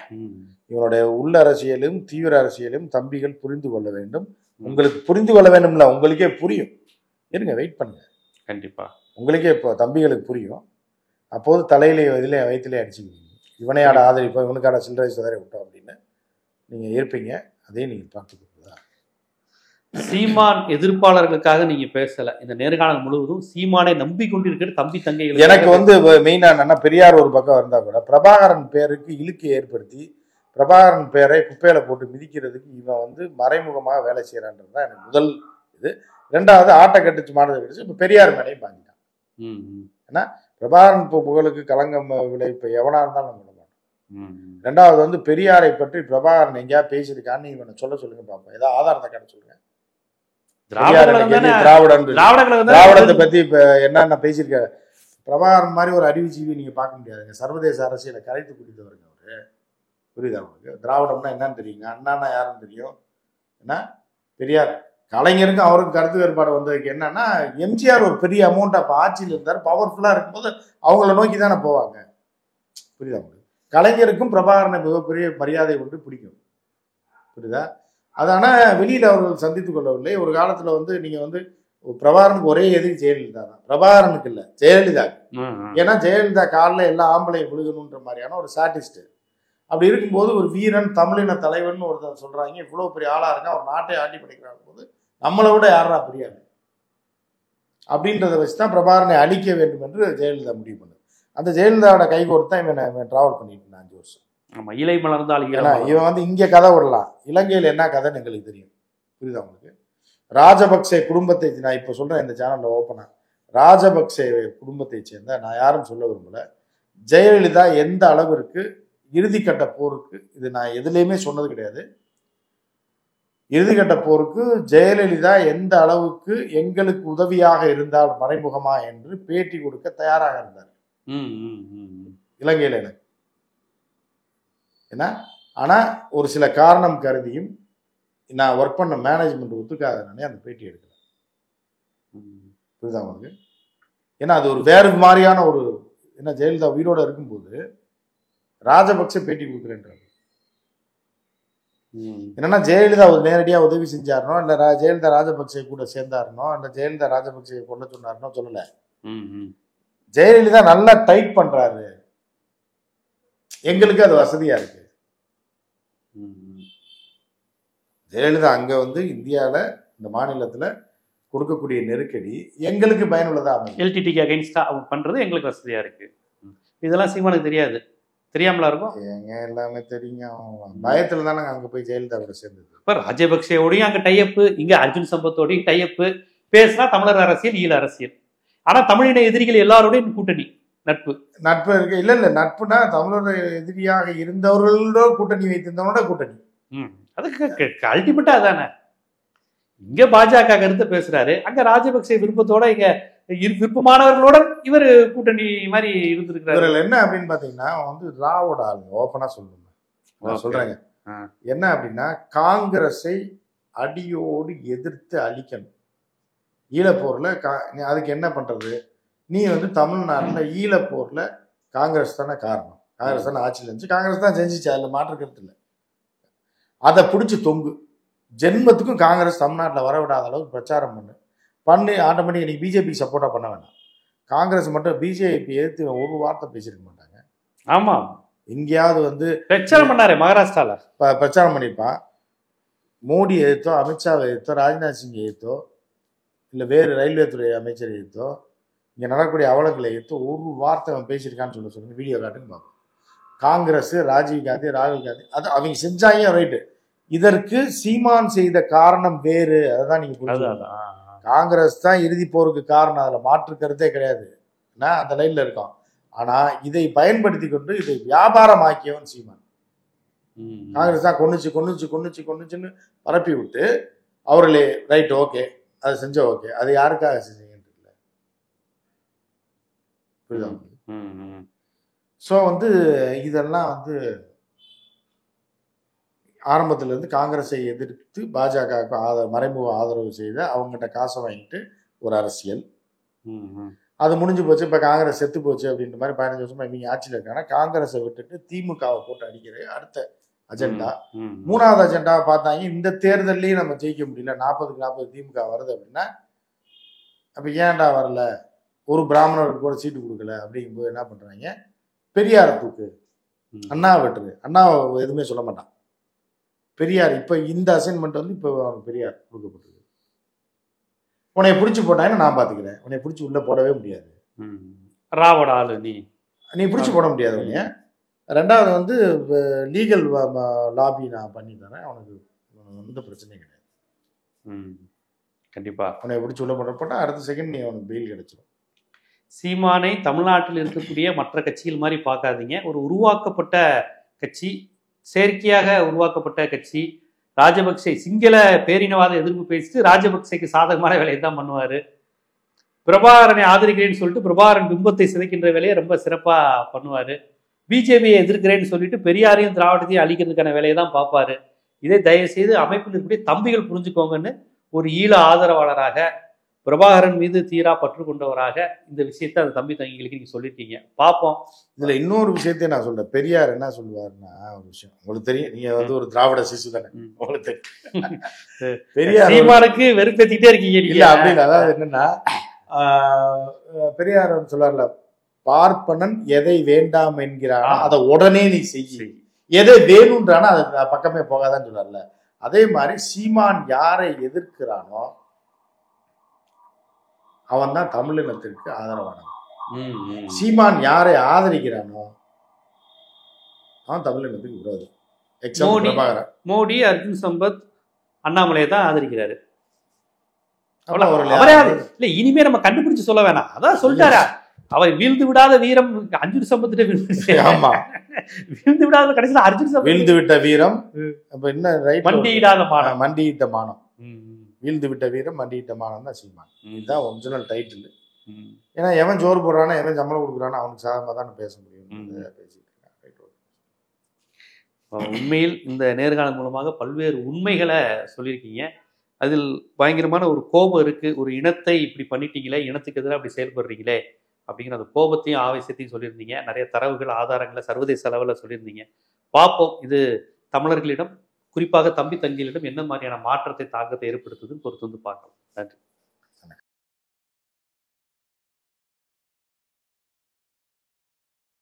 இவனுடைய உள்ள அரசியலும் தீவிர அரசியலும் தம்பிகள் புரிந்து கொள்ள வேண்டும். உங்களுக்கு புரிந்து கொள்ள வேண்டும்ல, உங்களுக்கே புரியும். இருங்க, வெயிட் பண்ணுங்க,
கண்டிப்பா
உங்களுக்கே இப்போ தம்பிகளுக்கு புரியும். அப்போது தலையிலே இதிலே வயிற்றுலேயே அடிச்சுக்குவீங்க. இவனையாட ஆதரிப்போம், இவனுக்கான சில்லறை சிதறை விட்டோம் அப்படின்னு நீங்க இருப்பீங்க. அதையும் நீங்க பார்த்துக்கிறதா.
சீமான் எதிர்ப்பாளர்களுக்காக நீங்க பேசல. இந்த நேர்காணல் முழுவதும் சீமானை நம்பிக்கொண்டிருக்கிற தம்பி தங்கைகள்.
எனக்கு வந்து மெயினா என்னன்னா, பெரியார் ஒரு பக்கம் இருந்தா கூட பிரபாகரன் பேருக்கு இழுக்கு ஏற்படுத்தி பிரபாகரன் பேரை குப்பையில போட்டு மிதிக்கிறதுக்கு இவன் வந்து மறைமுகமாக வேலை செய்யறான்றது தான் எனக்கு முதல் இது. ரெண்டாவது, ஆட்டை கட்டிச்சு மாடுதை கட்டிச்சு இப்போ பெரியார் மேலையும் பாஞ்சிட்டான். ஏன்னா பிரபாகரன் புகழுக்கு களங்கம் விளைவிப்ப எவனா இருந்தாலும் நம்ம விட மாட்டோம். ரெண்டாவது வந்து பெரியாரை பற்றி பிரபாகரன் எங்கேயா பேசியிருக்கான்னு இவனை சொல்லுங்க பார்ப்போம். ஏதாவது ஆதாரத்தை காட்ட சொல்லுங்க. திராவிடத்தை பத்தி இப்ப என்னென்ன பேசியிருக்க பிரபாகரன் மாதிரி ஒரு அறிவுஜீவி நீங்க பார்க்க முடியாதுங்க. சர்வதேச அரசியலை கரைத்து குடித்தவருங்க அவரு. புரியுதா உங்களுக்கு? திராவிடம்னா என்னன்னு தெரியுங்க, அண்ணான்னா யாருன்னு தெரியும். ஏன்னா பெரியார் கலைஞருக்கும் அவருக்கும் கருத்து வேறுபாடு வந்ததுக்கு என்னன்னா, எம்ஜிஆர் ஒரு பெரிய அமௌண்ட் அப்ப ஆட்சியில் இருந்தார், பவர்ஃபுல்லா இருக்கும்போது அவங்கள நோக்கி தானே போவாங்க. புரியுதா உங்களுக்கு? கலைஞருக்கும் பிரபாகரனை மிகப்பெரிய மரியாதை ஒன்று பிடிக்கும். புரியுதா? அது ஆனால் வெளியில் அவர்கள் சந்தித்து கொள்ளவில்லை. ஒரு காலத்தில் வந்து நீங்கள் வந்து பிரபாகரனுக்கு ஒரே எதிரி ஜெயலலிதா தான். பிரபாகரனுக்கு இல்லை, ஜெயலலிதா. ஏன்னா ஜெயலலிதா காலில் எல்லா ஆம்பளையும் விழுகணுன்ற மாதிரியான ஒரு சாட்டிஸ்ட். அப்படி இருக்கும்போது ஒரு வீரன், தமிழின தலைவன் ஒருத்தர் சொல்கிறாங்க, இவ்வளோ பெரிய ஆளாக இருக்கா, அவர் நாட்டை ஆட்டி படிக்கிறாங்க போது நம்மளை விட யாரா புரியாது அப்படின்றத வச்சு தான் பிரபாகரனை அழிக்க வேண்டும் என்று ஜெயலலிதா முடிவு பண்ணுது. அந்த ஜெயலலிதாவோட கைகோர்த்து தான் இவன் டிராவல் பண்ணிட்டு இருந்தான் 5 வருஷம்.
ஆமா, இலை மலர்ந்தால்
இவன் வந்து இங்க கதை விடலாம், இலங்கையில் என்ன கதைன்னு எங்களுக்கு தெரியும். புரியுதா உங்களுக்கு? ராஜபக்சே குடும்பத்தை, நான் இப்ப சொல்றேன் இந்த சேனல்ல ஓப்பனா, ராஜபக்சே குடும்பத்தை சேர்ந்த, நான் யாரும் சொல்ல விரும்பல, ஜெயலலிதா எந்த அளவிற்கு இறுதிக்கட்ட போருக்கு, இது நான் எதுலையுமே சொன்னது கிடையாது, இறுதிக்கட்ட போருக்கு ஜெயலலிதா எந்த அளவுக்கு எங்களுக்கு உதவியாக இருந்தால் மறைமுகமா என்று பேட்டி கொடுக்க தயாராக இருந்தார் இலங்கையில. எனக்கு ஏன்னா, ஆனா ஒரு சில காரணம் கருதியும் நான் ஒர்க் பண்ண மேனேஜ்மெண்ட் ஒத்துக்காதனாலே அந்த பேட்டி எடுக்கல. புரியுதா உங்களுக்கு? ஏன்னா அது ஒரு வேறு மாதிரியான ஒரு, ஏன்னா ஜெயலலிதா உயிரோட இருக்கும்போது ராஜபக்சே பேட்டி கொடுக்குறேன்றாரு. என்னன்னா ஜெயலலிதா நேரடியா உதவி செஞ்சாருனோ, இல்ல ஜெயலலிதா ராஜபக்சே கூட சேர்ந்தாருனோ, இல்ல ஜெயலலிதா ராஜபக்சே கொண்டு சொன்னாருனோ சொல்லல. ஜெயலலிதா நல்லா டைட் பண்றாரு, எங்களுக்கு அது வசதியா இருக்கு. ஜெயலலிதா அங்க வந்து இந்தியாவில் இந்த மாநிலத்தில் கொடுக்கக்கூடிய நெருக்கடி எங்களுக்கு பயனுள்ளதா அமையும்.
எல்டிடிக்கு அகைன்ஸ்டா அவங்க பண்றது எங்களுக்கு வசதியா இருக்கு. இதெல்லாம் சீமானுக்கு தெரியாது, தெரியாமலா இருக்கும்.
ஏங்க எல்லாமே தெரியும், பயத்துல தானே அங்க போய் ஜெயலலிதாவோட சேர்ந்தது.
இப்ப ராஜபக்சேவோடையும் அங்க டைப்பு, இங்க அர்ஜுன் சம்பத்தோடையும் டைப்பு. பேசினா தமிழர் அரசியல், ஈழ அரசியல். ஆனா தமிழின எதிரிகள் எல்லாரோடையும் கூட்டணி, நட்பு
இருக்கு. இல்ல நட்புனா தமிழர் எதிரியாக இருந்தவர்களோட கூட்டணி வைத்திருந்தவனோட கூட்டணி.
அதுக்கு அல்டிமேட்டா அதானே. இங்க பாஜக கருத்து பேசுறாரு, அங்க ராஜபக்சே விருப்பத்தோட, இங்க விருப்பமானவர்களோட இவர் கூட்டணி மாதிரி இருந்திருக்கிறாரு.
என்ன அப்படின்னு பாத்தீங்கன்னா வந்து திராவிட ஆளுங்க ஓப்பனா சொல்லணும், சொல்றேங்க. என்ன அப்படின்னா, காங்கிரஸை அடியோடு எதிர்த்து அழிக்கணும். ஈழப்போர்ல அதுக்கு என்ன பண்றது? நீ வந்து தமிழ்நாட்டுல ஈழப்போர்ல காங்கிரஸ் தானே காரணம், காங்கிரஸ் தானே ஆட்சியில் இருந்துச்சு, காங்கிரஸ் தான் செஞ்சிச்சு, அதுல மாற்று கருத்து இல்லை. அதை பிடிச்சி தொங்கு, ஜென்மத்துக்கும் காங்கிரஸ் தமிழ்நாட்டில் வரவிடாத அளவுக்கு பிரச்சாரம் பண்ணி ஆட்டோமேட்டிக். இன்னைக்கு பிஜேபிக்கு சப்போர்ட்டா பண்ண வேண்டாம், காங்கிரஸ் மட்டும் பிஜேபி எதிர்த்து ஒரு வார்த்தை பேசியிருக்க மாட்டாங்க.
ஆமா,
எங்கேயாவது வந்து
பிரச்சாரம் பண்ணாரு, மகாராஷ்டிரால
பிரச்சாரம் பண்ணியிருப்பான். மோடி எதிர்த்தோ, அமித்ஷாவை எதிர்த்தோ, ராஜ்நாத் சிங் எதிர்த்தோ, இல்லை வேறு ரயில்வே துறை அமைச்சர் எதிர்த்தோ, இங்கே நடக்கக்கூடிய அவலங்களை எதிர்த்தோ ஒரு வார்த்தை அவன் பேசியிருக்கான்னு சொல்லுங்க, வீடியோ காட்டுன்னு பார்ப்போம். காங்கிரஸ், ராஜீவ் காந்தி, ராகுல் காந்தி, அது அவங்க செஞ்சாங்க ரைட்டு. இதற்கு சீமான் செய்த காரணம் வேறு, அதான் நீங்க புரிஞ்சுக்கணும். காங்கிரஸ் தான் இறுதி போருக்கு காரணம், அதுல மாற்று கருத்தே கிடையாது, அந்த லைன்ல இருக்கோம். ஆனா இதை பயன்படுத்தி கொண்டு இதை வியாபாரமாக்கியவன் சீமான். காங்கிரஸ் தான் கொன்னுச்சுன்னு பரப்பி விட்டு அவர்களே ரைட் ஓகே அதை செஞ்ச ஓகே, அது யாருக்காக செஞ்சீங்கன்னு தெரியல. புரியுதா? ஸோ வந்து இதெல்லாம் வந்து ஆரம்பத்துல இருந்து காங்கிரஸை எதிர்த்து பாஜகவுக்கு மறைமுக ஆதரவு செய்த அவங்ககிட்ட காசை வாங்கிட்டு ஒரு அரசியல். அது முடிஞ்சு போச்சு. இப்போ காங்கிரஸ் செத்து போச்சு அப்படின்ற மாதிரி 15 வருஷமா இவங்க ஆட்சியில் இருக்காங்க. காங்கிரஸை விட்டுட்டு திமுகவை போட்டு அடிக்கிறது அடுத்த அஜெண்டா. மூணாவது அஜெண்டாவை பார்த்தாங்க, இந்த தேர்தலையும் நம்ம ஜெயிக்க முடியல, 40க்கு 40 திமுக வருது அப்படின்னா, அப்போ ஏன்டா வரல, ஒரு பிராமணருக்கு கூட சீட்டு கொடுக்கல அப்படிங்கும்போது என்ன பண்றாங்க, பெரியாரை தூக்கு, அண்ணா வெட்டுரு. அண்ணா எதுவுமே சொல்ல மாட்டான். பெரியார் இப்போ இந்த அசைன்மெண்ட் வந்து இப்போ பெரியார் கொடுக்கப்பட்டிருக்கு. உன்னைய பிடிச்சி போட்டாங்கன்னா நான் பார்த்துக்கிறேன், உன்னைய பிடிச்சி உள்ள போடவே முடியாது,
ராவோட ஆளு
நீ பிடிச்சி போட முடியாது உன்னைய. ரெண்டாவது வந்து லீகல் லாபி நான் பண்ணி தரேன், அவனுக்கு எந்த பிரச்சனையும் கிடையாது.
கண்டிப்பா
உன்னைய பிடிச்சி உள்ள போட்டால் அடுத்த செகண்ட் நீ அவனுக்கு பெயில் கிடைச்சிடும்.
சீமானை தமிழ்நாட்டில் இருக்கக்கூடிய மற்ற கட்சிகள் மாதிரி பார்க்காதீங்க. ஒரு உருவாக்கப்பட்ட கட்சி, செயற்கையாக உருவாக்கப்பட்ட கட்சி. ராஜபக்சே சிங்கள பேரினவாத எதிர்ப்பு பேசிட்டு ராஜபக்சேக்கு சாதகமான வேலையை தான் பண்ணுவார். பிரபாகரனை ஆதரிக்கிறேன்னு சொல்லிட்டு பிரபாகரன் பிம்பத்தை சிதைக்கின்ற வேலையை ரொம்ப சிறப்பாக பண்ணுவார். பிஜேபியை எதிர்க்கிறேன்னு சொல்லிட்டு பெரியாரையும் திராவிடத்தையும் அழிக்கிறதுக்கான வேலையை தான் பார்ப்பாரு. இதை தயவு செய்து அமைப்பில் இருக்கக்கூடிய தம்பிகள் புரிஞ்சுக்கோங்கன்னு ஒரு ஈழ ஆதரவாளராக, பிரபாகரன் மீது தீரா பற்று கொண்டவராக இந்த விஷயத்தை அந்த தம்பி தங்கிகளுக்கு நீங்க சொல்லியிருக்கீங்க. பார்ப்போம்.
இதுல இன்னொரு விஷயத்தையும் நான் சொல்றேன். பெரியார் என்ன சொல்லுவாருன்னா, ஒரு விஷயம் உங்களுக்கு தெரியும், நீங்க வந்து ஒரு திராவிட சிசு தானே, உங்களுக்கு தெரியும். பெரியார்
சீமானுக்கு வெறுப்பேத்திட்டே இருக்கீங்க.
இல்ல அப்படின்னு, அதாவது என்னன்னா, பெரியார் சொல்றாருல, பார்ப்பனன் எதை வேண்டாம் என்கிறானோ அதை உடனே நீ செய்ய, எதை வேணும்ன்றானோ அது பக்கமே போகாதான்னு சொல்றாருல. அதே மாதிரி சீமான் யாரை எதிர்க்கிறானோ அவன் தான் தமிழினத்திற்கு ஆதரவானவன். சீமான் யாரை ஆதரிக்கிறானோ அவன் தமிழினத்துக்கு விரோதம்.
மோடி, அர்ஜுன் சம்பத், அண்ணாமலையை தான் ஆதரிக்கிறாரு. இல்ல இனிமே நம்ம கண்டுபிடிச்சு சொல்ல வேணாம், அதான் சொல்லிட்டாரா, அவர் வீழ்ந்து விடாத வீரம் அர்ஜுன் சம்பத் வீழ்ந்து விடாத கடைசியில் அர்ஜுன் சம்பத்
வீழ்ந்து விட்ட வீரம், என்ன
மண்டியிடாத மானம்,
மண்டியிட்ட மானம், வீழ்ந்து விட்ட வீரம் மண்டியிட்ட மானம் தான் சீமான். இதுதான் ஒரிஜினல் டைட்டில். ஏன்னா எவன் ஜோர் போடுறானா, எவன் சம்பளம் கொடுக்குறானோ அவனுக்கு சாதகமாக தான் பேச முடியும். பேசிட்டு
உண்மையில் இந்த நேர்காணல் மூலமாக பல்வேறு உண்மைகளை சொல்லியிருக்கீங்க. அதில் பயங்கரமான ஒரு கோபம் இருக்கு. ஒரு இனத்தை இப்படி பண்ணிட்டீங்களே, இனத்துக்கு எதிராக அப்படி செயல்படுறீங்களே அப்படிங்கிற அந்த கோபத்தையும் ஆவேசத்தையும் சொல்லியிருந்தீங்க. நிறைய தரவுகள், ஆதாரங்களை சர்வதேச அளவில் சொல்லியிருந்தீங்க. பார்ப்போம் இது தமிழர்களிடம், குறிப்பாக தம்பி தங்கிகளிடம் என்ன மாதிரியான மாற்றத்தை, தாக்கத்தை ஏற்படுத்துதுன்னு பொறுத்து வந்து பார்க்கலாம். நன்றி.